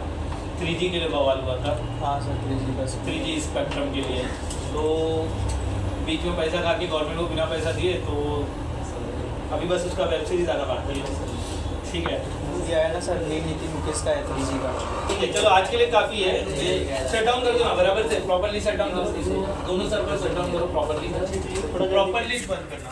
3G के लिए बवाल हुआ था। हाँ सर, 3G बस 3G स्पेक्ट्रम के लिए। तो बीच में पैसा खा के गवर्नमेंट को बिना पैसा दिए, तो अभी बस उसका वेब सीरीज आना बाकी है। ठीक है, ये है ना सर, नई नीति मुकेश का है 3G का। ठीक है, चलो आज के लिए काफ़ी है। शट डाउन कर दो ना बराबर से, प्रॉपर्ली शट डाउन करो, दोनों सर्वर शट डाउन करो प्रॉपर्ली बंद करना।